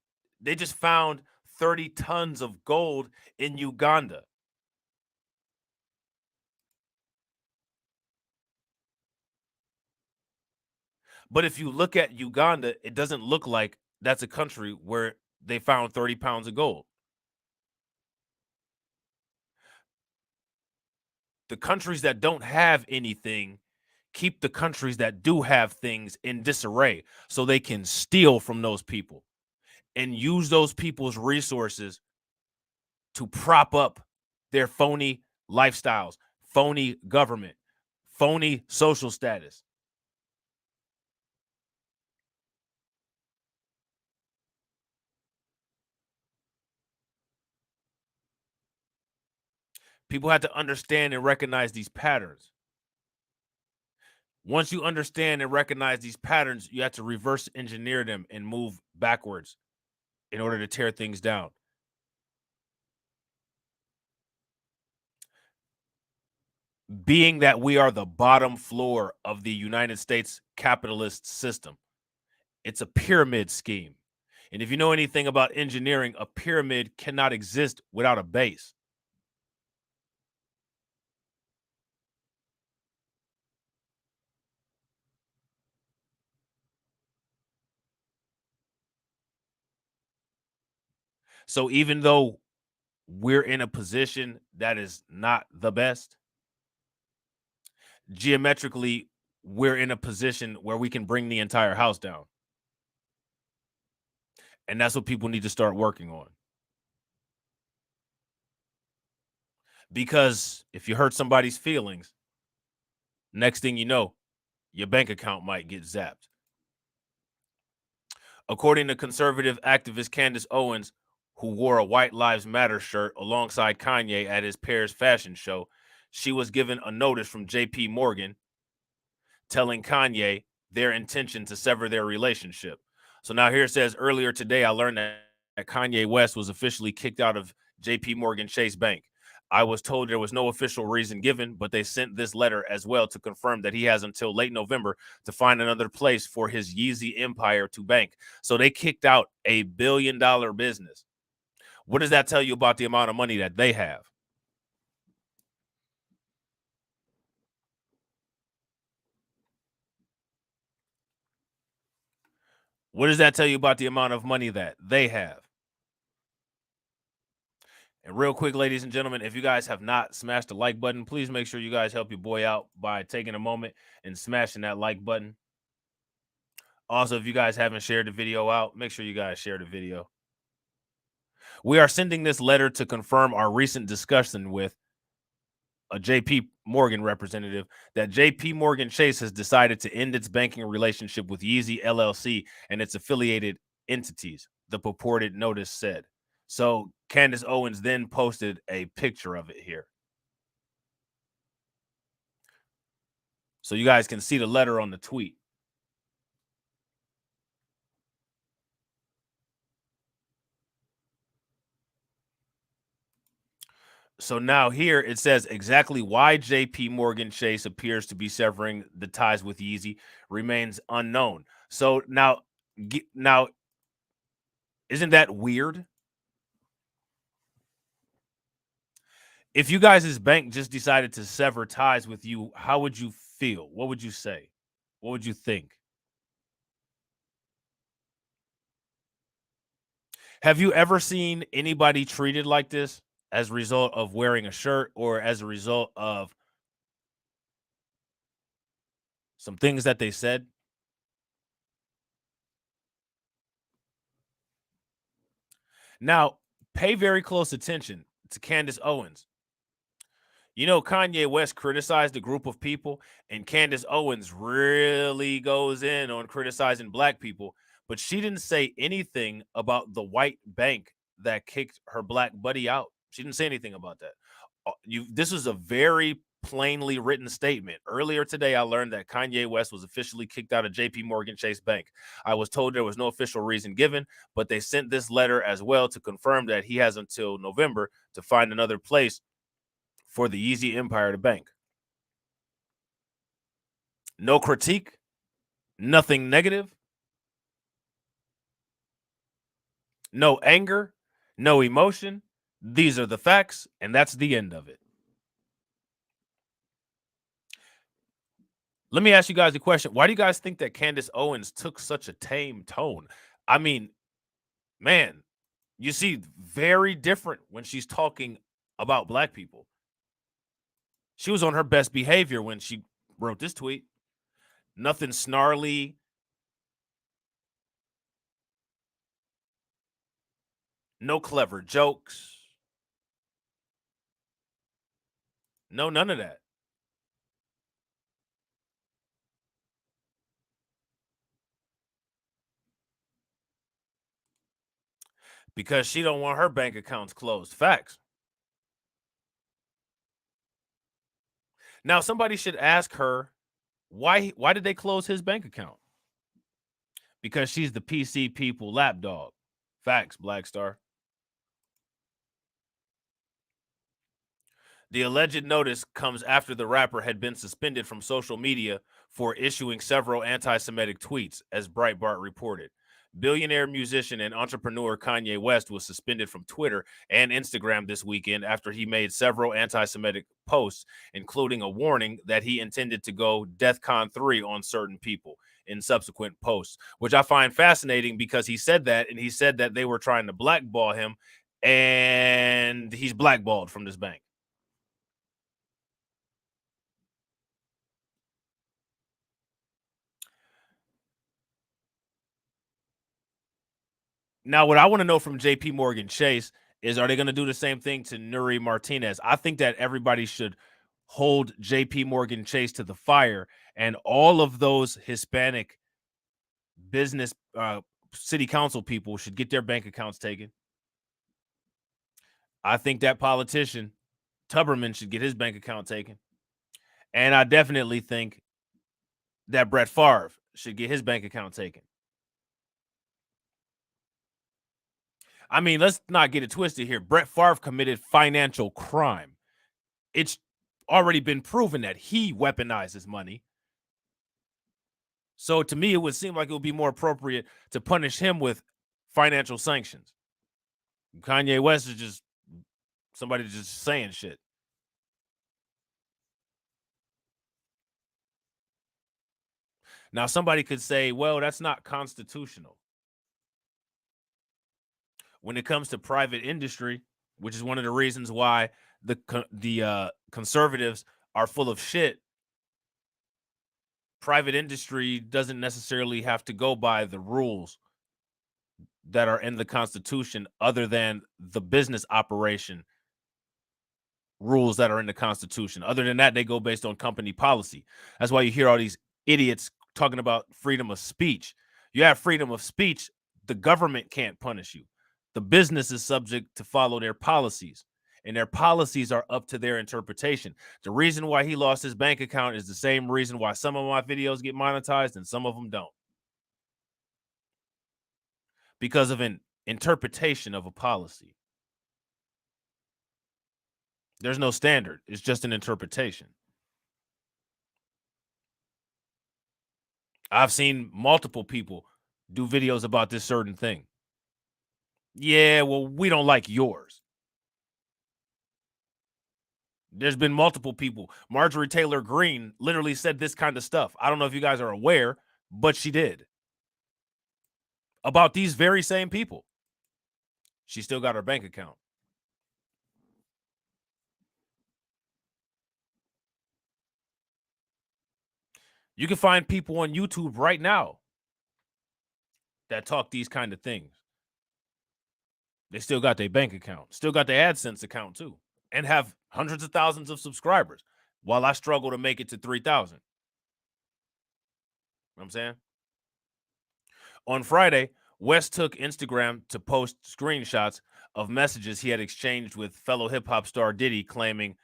they just found 30 tons of gold in Uganda. But if you look at Uganda, it doesn't look like that's a country where they found 30 pounds of gold. The countries that don't have anything keep the countries that do have things in disarray so they can steal from those people and use those people's resources to prop up their phony lifestyles, phony government, phony social status. People have to understand and recognize these patterns. Once you understand and recognize these patterns, you have to reverse engineer them and move backwards in order to tear things down. Being that we are the bottom floor of the United States capitalist system, it's a pyramid scheme. And if you know anything about engineering, a pyramid cannot exist without a base. So even though we're in a position that is not the best, geometrically, we're in a position where we can bring the entire house down. And that's what people need to start working on. Because if you hurt somebody's feelings, next thing you know, your bank account might get zapped. According to conservative activist Candace Owens, who wore a White Lives Matter shirt alongside Kanye at his Paris fashion show, she was given a notice from JP Morgan telling Kanye their intention to sever their relationship. So now here it says, earlier today, I learned that Kanye West was officially kicked out of JP Morgan Chase Bank. I was told there was no official reason given, but they sent this letter as well to confirm that he has until late November to find another place for his Yeezy empire to bank. So they kicked out $1 billion business. What does that tell you about the amount of money that they have? What does that tell you about the amount of money that they have? And real quick, ladies and gentlemen, if you guys have not smashed the like button, please make sure you guys help your boy out by taking a moment and smashing that like button. Also, if you guys haven't shared the video out, make sure you guys share the video. We are sending this letter to confirm our recent discussion with a JP Morgan representative that JP Morgan Chase has decided to end its banking relationship with Yeezy LLC and its affiliated entities, the purported notice said. So Candace Owens then posted a picture of it here. So you guys can see the letter on the tweet. So now here it says exactly why JP Morgan Chase appears to be severing the ties with Yeezy remains unknown. So now isn't that weird? If you guys' bank just decided to sever ties with you, how would you feel? What would you say? What would you think? Have you ever seen anybody treated like this as a result of wearing a shirt or as a result of some things that they said? Now, pay very close attention to Candace Owens. You know, Kanye West criticized a group of people, and Candace Owens really goes in on criticizing black people, but she didn't say anything about the white bank that kicked her black buddy out. She didn't say anything about that. This was a very plainly written statement. Earlier today, I learned that Kanye West was officially kicked out of JP Morgan Chase Bank. I was told there was no official reason given, but they sent this letter as well to confirm that he has until November to find another place for the Yeezy empire to bank. No critique, nothing negative, no anger, no emotion. These are the facts, and that's the end of it. Let me ask you guys a question. Why do you guys think that Candace Owens took such a tame tone? I mean, man, you see, very different when she's talking about black people. She was on her best behavior when she wrote this tweet. Nothing snarly. No clever jokes. No, none of that. Because she don't want her bank accounts closed. Facts. Now, somebody should ask her why did they close his bank account? Because she's the PC people lapdog. Facts, Black Star. The alleged notice comes after the rapper had been suspended from social media for issuing several anti-Semitic tweets, as Breitbart reported. Billionaire musician and entrepreneur Kanye West was suspended from Twitter and Instagram this weekend after he made several anti-Semitic posts, including a warning that he intended to go DEFCON 3 on certain people. in subsequent posts, which I find fascinating because he said that, and he said that they were trying to blackball him, and he's blackballed from this bank. Now, what I want to know from JP Morgan Chase is, are they going to do the same thing to Nuri Martinez? I think that everybody should hold JP Morgan Chase to the fire, and all of those Hispanic business city council people should get their bank accounts taken. I think that politician Tuberman should get his bank account taken. And I definitely think that Brett Favre should get his bank account taken. I mean, let's not get it twisted here. Brett Favre committed financial crime. It's already been proven that he weaponizes money. So to me, it would seem like it would be more appropriate to punish him with financial sanctions. Kanye West is just somebody just saying shit. Now, somebody could say, well, that's not constitutional. When it comes to private industry, which is one of the reasons why the conservatives are full of shit, private industry doesn't necessarily have to go by the rules that are in the Constitution, other than the business operation rules that are in the Constitution. Other than that, they go based on company policy. That's why you hear all these idiots talking about freedom of speech. You have freedom of speech, the government can't punish you. The business is subject to follow their policies, and their policies are up to their interpretation. The reason why he lost his bank account is the same reason why some of my videos get monetized and some of them don't. Because of an interpretation of a policy. There's no standard. It's just an interpretation. I've seen multiple people do videos about this certain thing. Yeah, well, we don't like yours. There's been multiple people. Marjorie Taylor Greene literally said this kind of stuff. I don't know if you guys are aware, but she did. About these very same people. She still got her bank account. You can find people on YouTube right now that talk these kind of things. They still got their bank account, still got their AdSense account too, and have hundreds of thousands of subscribers, while I struggle to make it to 3,000. You know what I'm saying? On Friday, West took Instagram to post screenshots of messages he had exchanged with fellow hip-hop star Diddy, claiming,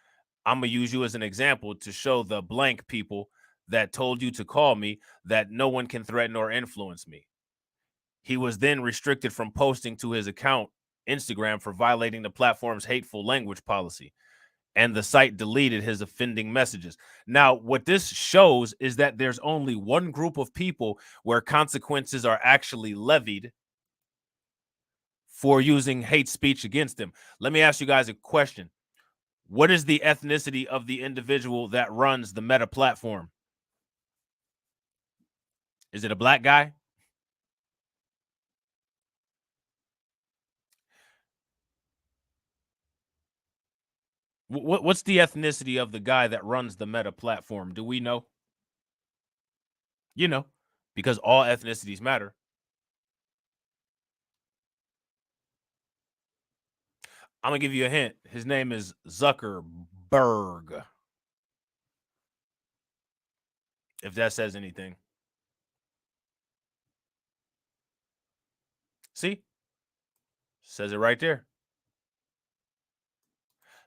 I'm going to use you as an example to show the blank people that told you to call me that no one can threaten or influence me. He was then restricted from posting to his account, Instagram, for violating the platform's hateful language policy, and the site deleted his offending messages. Now, what this shows is that there's only one group of people where consequences are actually levied for using hate speech against them. Let me ask you guys a question. What is the ethnicity of the individual that runs the Meta platform? Is it a black guy? What's the ethnicity of the guy that runs the Meta platform? Do we know? You know, because all ethnicities matter. I'm going to give you a hint. His name is Zuckerberg. If that says anything. See? Says it right there.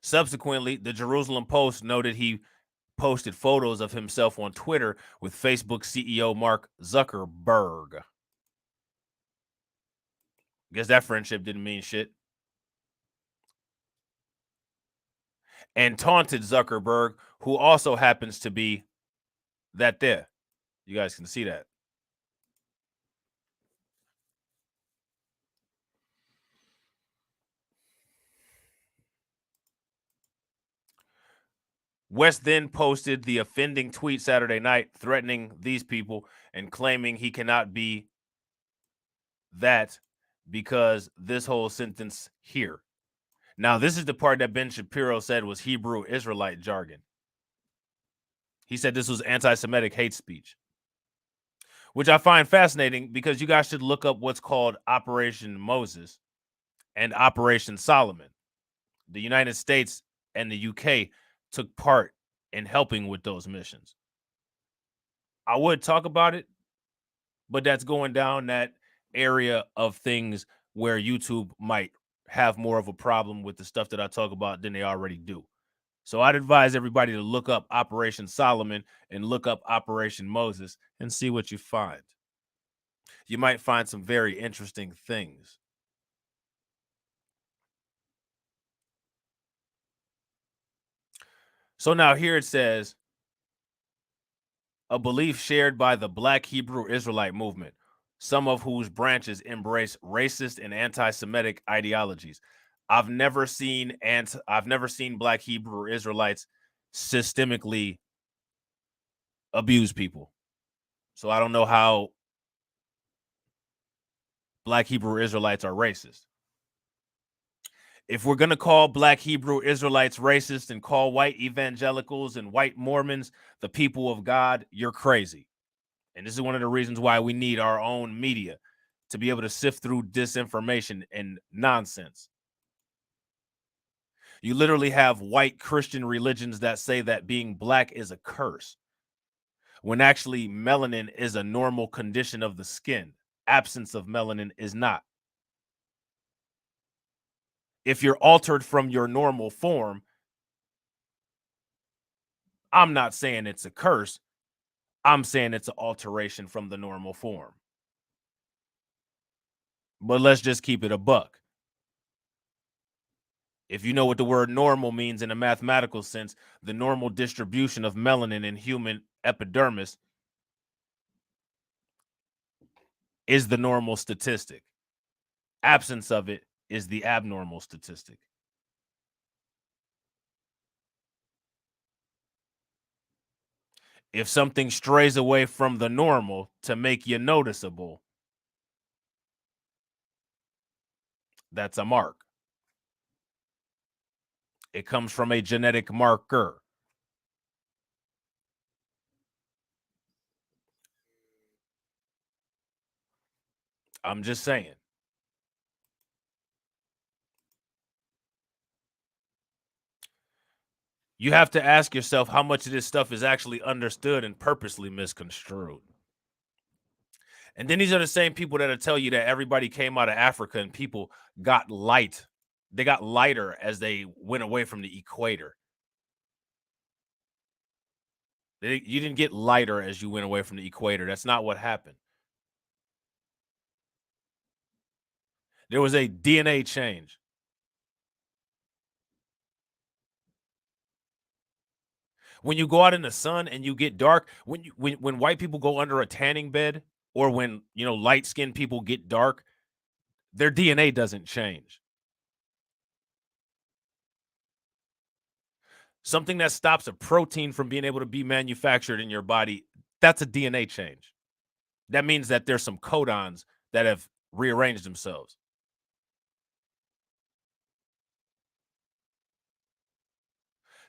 Subsequently, the Jerusalem Post noted he posted photos of himself on Twitter with Facebook CEO Mark Zuckerberg. Guess that friendship didn't mean shit. And taunted Zuckerberg, who also happens to be that there. You guys can see that. West then posted the offending tweet Saturday night, threatening these people and claiming he cannot be that because this whole sentence here. Now, this is the part that Ben Shapiro said was Hebrew Israelite jargon. He said this was anti-Semitic hate speech, which I find fascinating because you guys should look up what's called Operation Moses and Operation Solomon. The United States and the UK took part in helping with those missions. I would talk about it, but that's going down that area of things where YouTube might have more of a problem with the stuff that I talk about than they already do. So I'd advise everybody to look up Operation Solomon and look up Operation Moses and see what you find. You might find some very interesting things. So now here it says, a belief shared by the Black Hebrew Israelite movement, some of whose branches embrace racist and anti-Semitic ideologies. I've never seen Black Hebrew Israelites systemically abuse people. So I don't know how Black Hebrew Israelites are racist. If we're going to call Black Hebrew Israelites racist and call white evangelicals and white Mormons the people of God, you're crazy. And this is one of the reasons why we need our own media to be able to sift through disinformation and nonsense. You literally have white Christian religions that say that being black is a curse, when actually melanin is a normal condition of the skin. Absence of melanin is not. If you're altered from your normal form, I'm not saying it's a curse. I'm saying it's an alteration from the normal form. But let's just keep it a buck. If you know what the word normal means in a mathematical sense, the normal distribution of melanin in human epidermis is the normal statistic. Absence of it is the abnormal statistic. If something strays away from the normal to make you noticeable, that's a mark. It comes from a genetic marker. I'm just saying. You have to ask yourself how much of this stuff is actually understood and purposely misconstrued. And then these are the same people that'll tell you that everybody came out of Africa and people got light. They got lighter as they went away from the equator. You didn't get lighter as you went away from the equator. That's not what happened. There was a DNA change. When you go out in the sun and you get dark, when white people go under a tanning bed, or when, light-skinned people get dark, their DNA doesn't change. Something that stops a protein from being able to be manufactured in your body, that's a DNA change. That means that there's some codons that have rearranged themselves.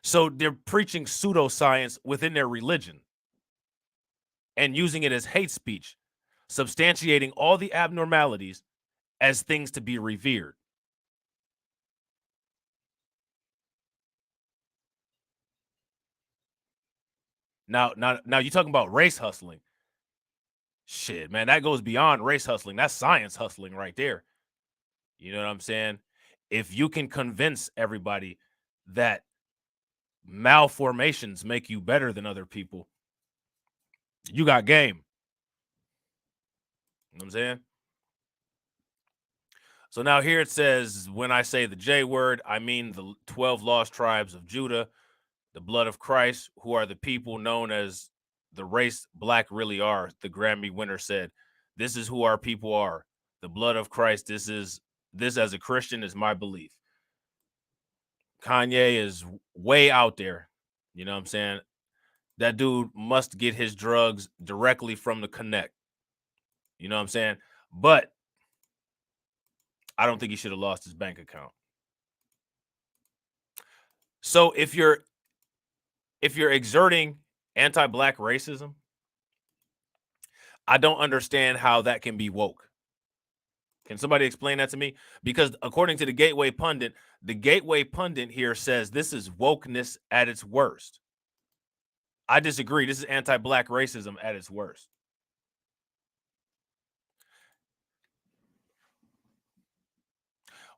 So they're preaching pseudoscience within their religion and using it as hate speech, substantiating all the abnormalities as things to be revered. Now you're talking about race hustling. Shit, man, that goes beyond race hustling. That's science hustling right there. You know what I'm saying? If you can convince everybody that malformations make you better than other people, you got game. You know what I'm saying? So now here it says, when I say the J word, I mean the 12 lost tribes of Judah, the blood of Christ, who are the people known as the race black really are. The Grammy winner said, this is who our people are. The blood of Christ. This as a Christian is my belief. Kanye is way out there You know what I'm saying? That dude must get his drugs directly from the Connect. You know what I'm saying? But I don't think he should have lost his bank account. So if you're exerting anti-black racism, I don't understand how that can be woke. Can somebody explain that to me? Because according to the Gateway Pundit here says this is wokeness at its worst. I disagree. This is anti-black racism at its worst.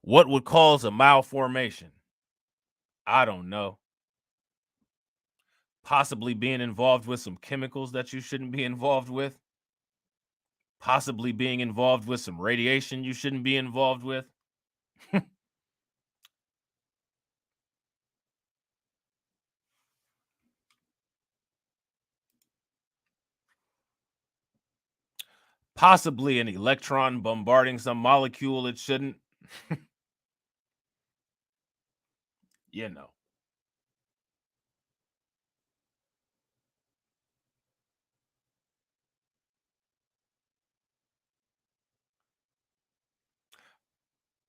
What would cause a malformation? I don't know. Possibly being involved with some chemicals that you shouldn't be involved with. Possibly being involved with some radiation you shouldn't be involved with. Possibly an electron bombarding some molecule it shouldn't. You know.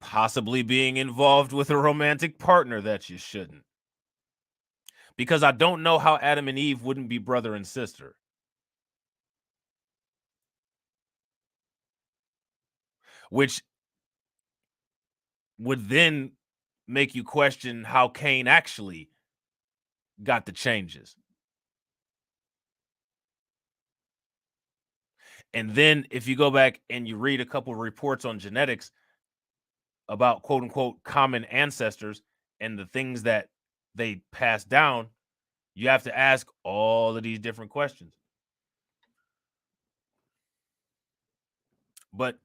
Possibly being involved with a romantic partner that you shouldn't. Because I don't know how Adam and Eve wouldn't be brother and sister. Which would then make you question how Cain actually got the changes. And then if you go back and you read a couple of reports on genetics about quote unquote common ancestors and the things that they passed down, you have to ask all of these different questions. But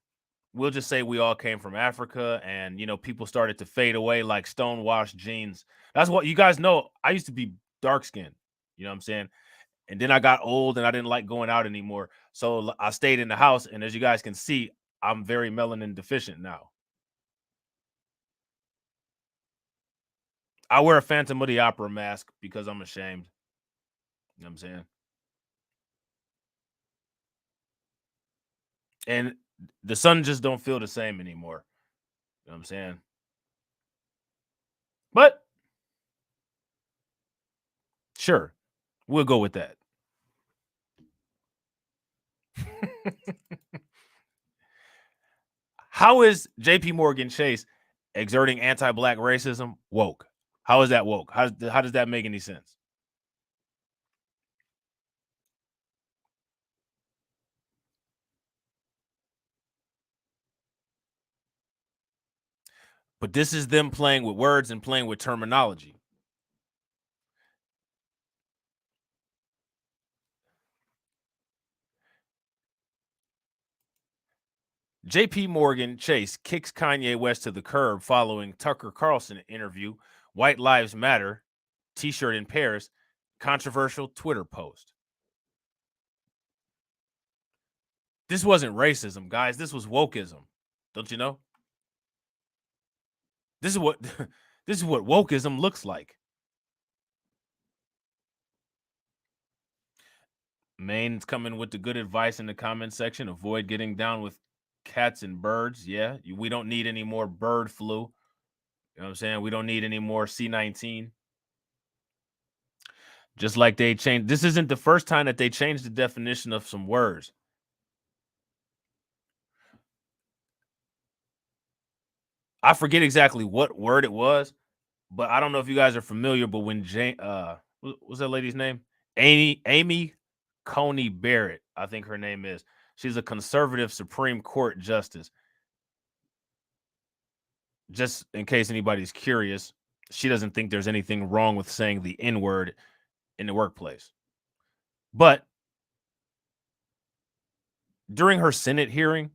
we'll just say we all came from Africa and, you know, people started to fade away like stonewashed jeans. That's what you guys know. I used to be dark skinned, you know what I'm saying? And then I got old and I didn't like going out anymore. So I stayed in the house. And as you guys can see, I'm very melanin deficient now. I wear a Phantom of the Opera mask because I'm ashamed. You know what I'm saying? And the sun just don't feel the same anymore. You know what I'm saying? But sure, we'll go with that. How is JP Morgan Chase exerting anti-black racism woke? How is that woke? How does that make any sense? But this is them playing with words and playing with terminology. JP Morgan Chase kicks Kanye West to the curb following Tucker Carlson interview. White Lives Matter t-shirt in Paris. Controversial Twitter post. This wasn't racism, guys. This was wokeism. Don't you know? This is what wokeism looks like. Maine's coming with the good advice in the comment section. Avoid getting down with cats and birds. Yeah, we don't need any more bird flu. You know what I'm saying? We don't need any more C-19. Just like they changed. This isn't the first time that they changed the definition of some words. I forget exactly what word it was, but I don't know if you guys are familiar. But when what's that lady's name? Amy Coney Barrett, I think her name is. She's a conservative Supreme Court justice. Just in case anybody's curious, she doesn't think there's anything wrong with saying the N-word in the workplace. But during her Senate hearing,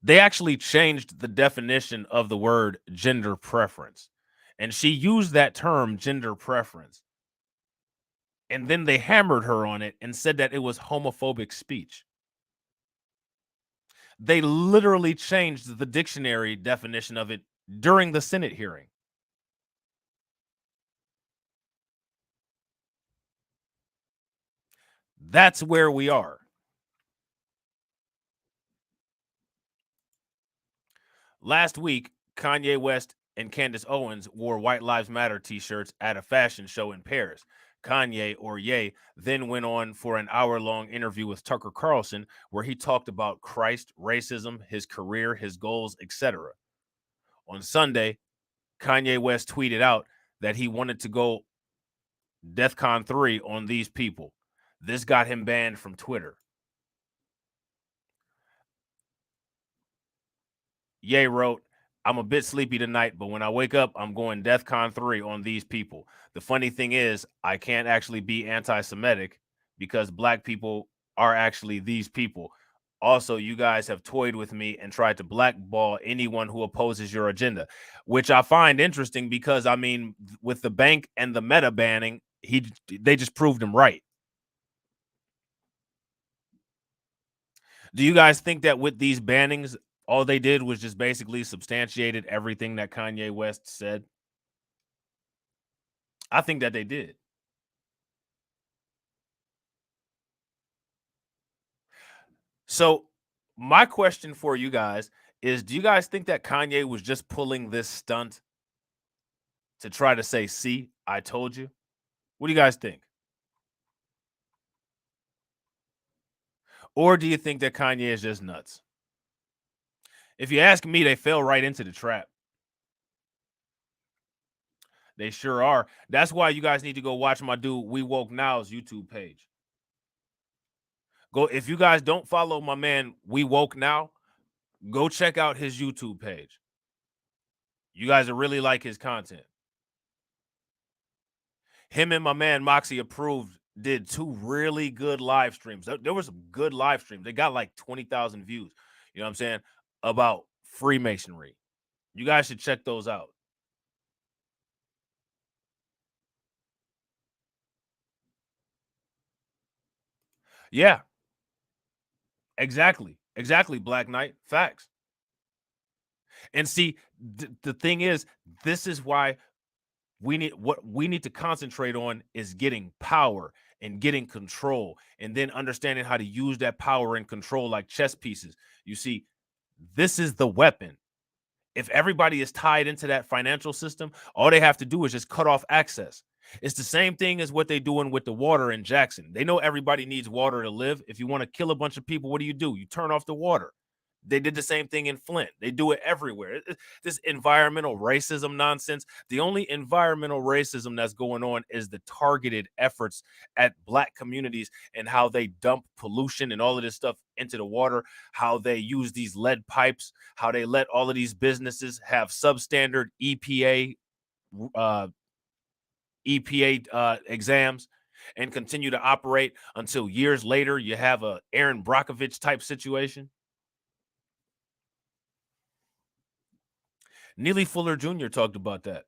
they actually changed the definition of the word gender preference. And she used that term, gender preference. And then they hammered her on it and said that it was homophobic speech. They literally changed the dictionary definition of it during the Senate hearing. That's where we are. Last week, Kanye West and Candace Owens wore White Lives Matter t-shirts at a fashion show in Paris. Kanye, or Ye, then went on for an hour-long interview with Tucker Carlson where he talked about Christ, racism, his career, his goals, etc. On Sunday, Kanye West tweeted out that he wanted to go DEFCON 3 on these people. This got him banned from Twitter. Ye wrote, I'm a bit sleepy tonight, but when I wake up, I'm going DEFCON 3 on these people. The funny thing is, I can't actually be anti-Semitic because black people are actually these people. Also, you guys have toyed with me and tried to blackball anyone who opposes your agenda, which I find interesting because, I mean, with the bank and the meta banning, they just proved him right. Do you guys think that with these bannings, all they did was just basically substantiated everything that Kanye West said? I think that they did. So my question for you guys is, do you guys think that Kanye was just pulling this stunt to try to say, see, I told you? What do you guys think? Or do you think that Kanye is just nuts? If you ask me, they fell right into the trap. They sure are. That's why you guys need to go watch my dude We Woke Now's YouTube page. Go, if you guys don't follow my man We Woke Now, go check out his YouTube page. You guys will really like his content. Him and my man Moxie Approved did 2 really good live streams. There were some good live streams. They got like 20,000 views. You know what I'm saying? About Freemasonry. You guys should check those out. Yeah. Exactly. Exactly, Black Knight. Facts. And see, the thing is, this is why what we need to concentrate on is getting power and getting control, and then understanding how to use that power and control like chess pieces. You see, this is the weapon. If everybody is tied into that financial system, all they have to do is just cut off access. It's the same thing as what they're doing with the water in Jackson. They know everybody needs water to live. If you want to kill a bunch of people, what do? You turn off the water. They did the same thing in Flint. They do it everywhere. This environmental racism nonsense. The only environmental racism that's going on is the targeted efforts at black communities and how they dump pollution and all of this stuff into the water, how they use these lead pipes, how they let all of these businesses have substandard EPA exams and continue to operate until years later you have a Aaron Brockovich type situation. Neely Fuller Jr. talked about that.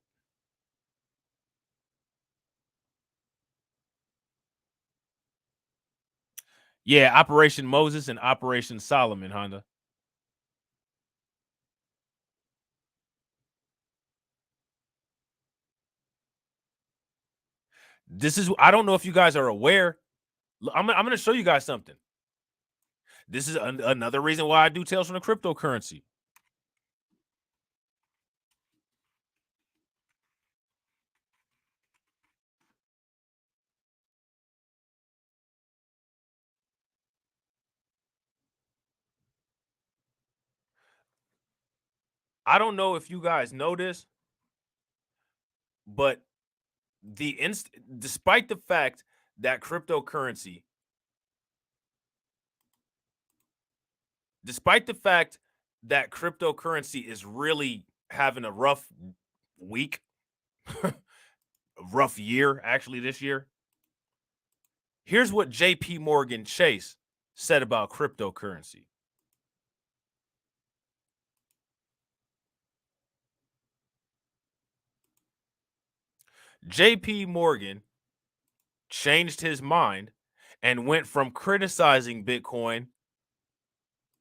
Yeah, Operation Moses and Operation Solomon, Honda. This is, I don't know if you guys are aware. I'm going to show you guys something. This is another reason why I do Tales from the Cryptocurrency. I don't know if you guys know this, but despite the fact that cryptocurrency, is really having a rough week, rough year, actually, this year. Here's what JP Morgan Chase said about cryptocurrency. JP Morgan changed his mind and went from criticizing Bitcoin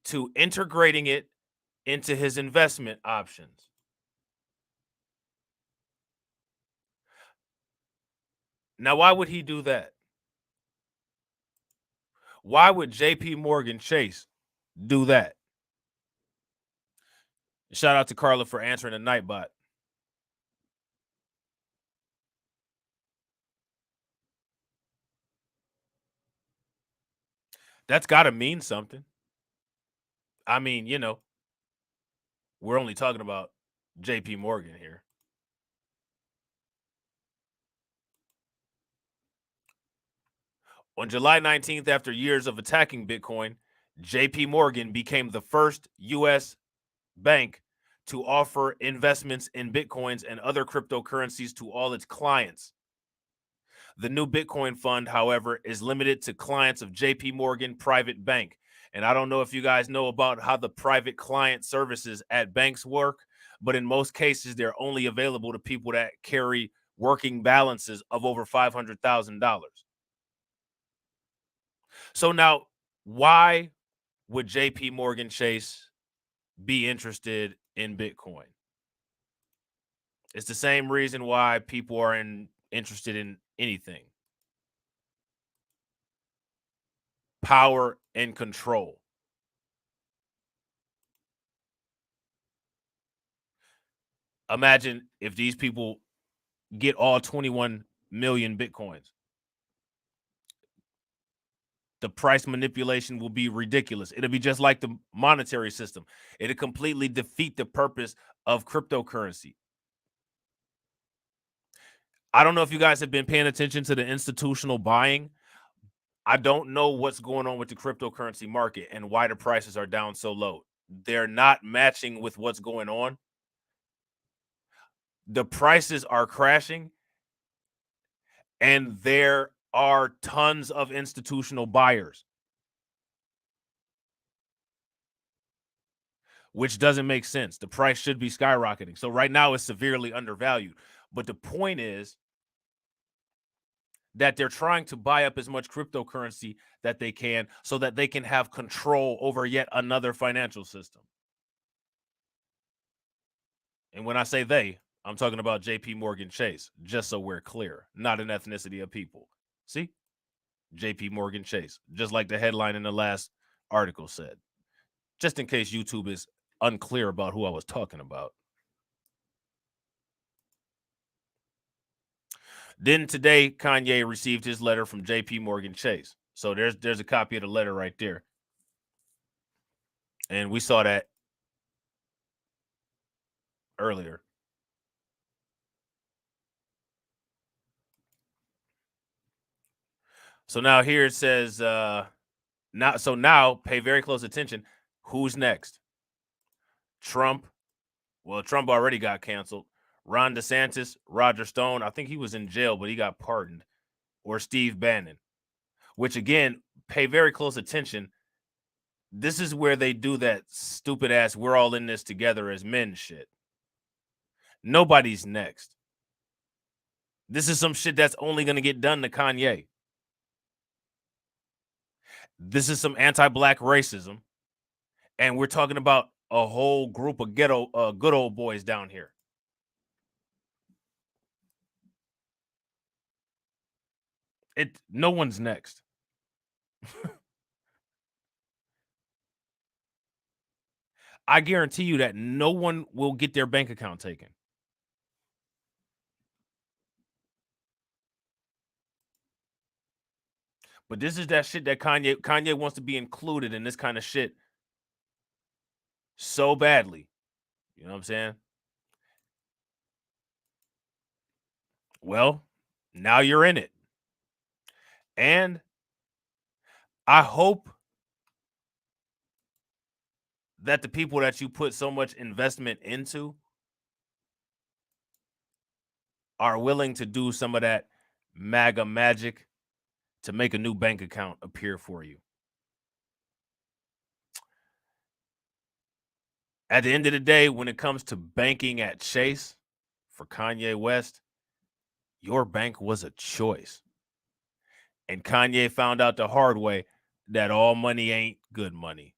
to integrating it into his investment options. Now, why would he do that? Why would JP Morgan Chase do that? Shout out to Carla for answering the Nightbot. That's got to mean something. I mean, you know, we're only talking about JP Morgan here. On July 19th, after years of attacking Bitcoin, JP Morgan became the first U.S. bank to offer investments in Bitcoins and other cryptocurrencies to all its clients. The new Bitcoin fund, however, is limited to clients of JP Morgan Private Bank. And I don't know if you guys know about how the private client services at banks work, but in most cases, they're only available to people that carry working balances of over $500,000. So now, why would JP Morgan Chase be interested in Bitcoin? It's the same reason why people are interested in anything. Power and control. Imagine if these people get all 21 million Bitcoins. The price manipulation will be ridiculous. It'll be just like the monetary system. It'll completely defeat the purpose of cryptocurrency. I don't know if you guys have been paying attention to the institutional buying. I don't know what's going on with the cryptocurrency market and why the prices are down so low. They're not matching with what's going on. The prices are crashing, and there are tons of institutional buyers, which doesn't make sense. The price should be skyrocketing. So right now it's severely undervalued. But the point is that they're trying to buy up as much cryptocurrency that they can so that they can have control over yet another financial system. And when I say they, I'm talking about JP Morgan Chase, just so we're clear, not an ethnicity of people. See? JP Morgan Chase, just like the headline in the last article said, just in case YouTube is unclear about who I was talking about. Then today, Kanye received his letter from JP Morgan Chase. So there's a copy of the letter right there. And we saw that earlier. So now here it says, now pay very close attention. Who's next? Trump. Well, Trump already got canceled. Ron DeSantis, Roger Stone. I think he was in jail, but he got pardoned. Or Steve Bannon, which again, pay very close attention. This is where they do that stupid ass, we're all in this together as men shit. Nobody's next. This is some shit that's only going to get done to Kanye. This is some anti-black racism. And we're talking about a whole group of ghetto, good old boys down here. No one's next. I guarantee you that no one will get their bank account taken. But this is that shit that Kanye wants to be included in this kind of shit so badly. You know what I'm saying? Well, now you're in it. And I hope that the people that you put so much investment into are willing to do some of that MAGA magic to make a new bank account appear for you. At the end of the day, when it comes to banking at Chase for Kanye West, your bank was a choice. And Kanye found out the hard way that all money ain't good money.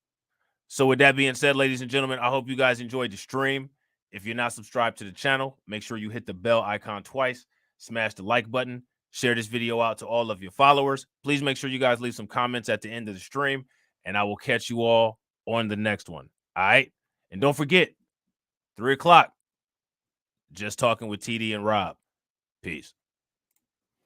So with that being said, ladies and gentlemen, I hope you guys enjoyed the stream. If you're not subscribed to the channel, make sure you hit the bell icon twice, smash the like button, Share this video out to all of your followers. Please make sure you guys leave some comments at the end of the stream, and I will catch you all on the next one. All right? And don't forget, 3 o'clock, Just Talking with TD and Rob. Peace.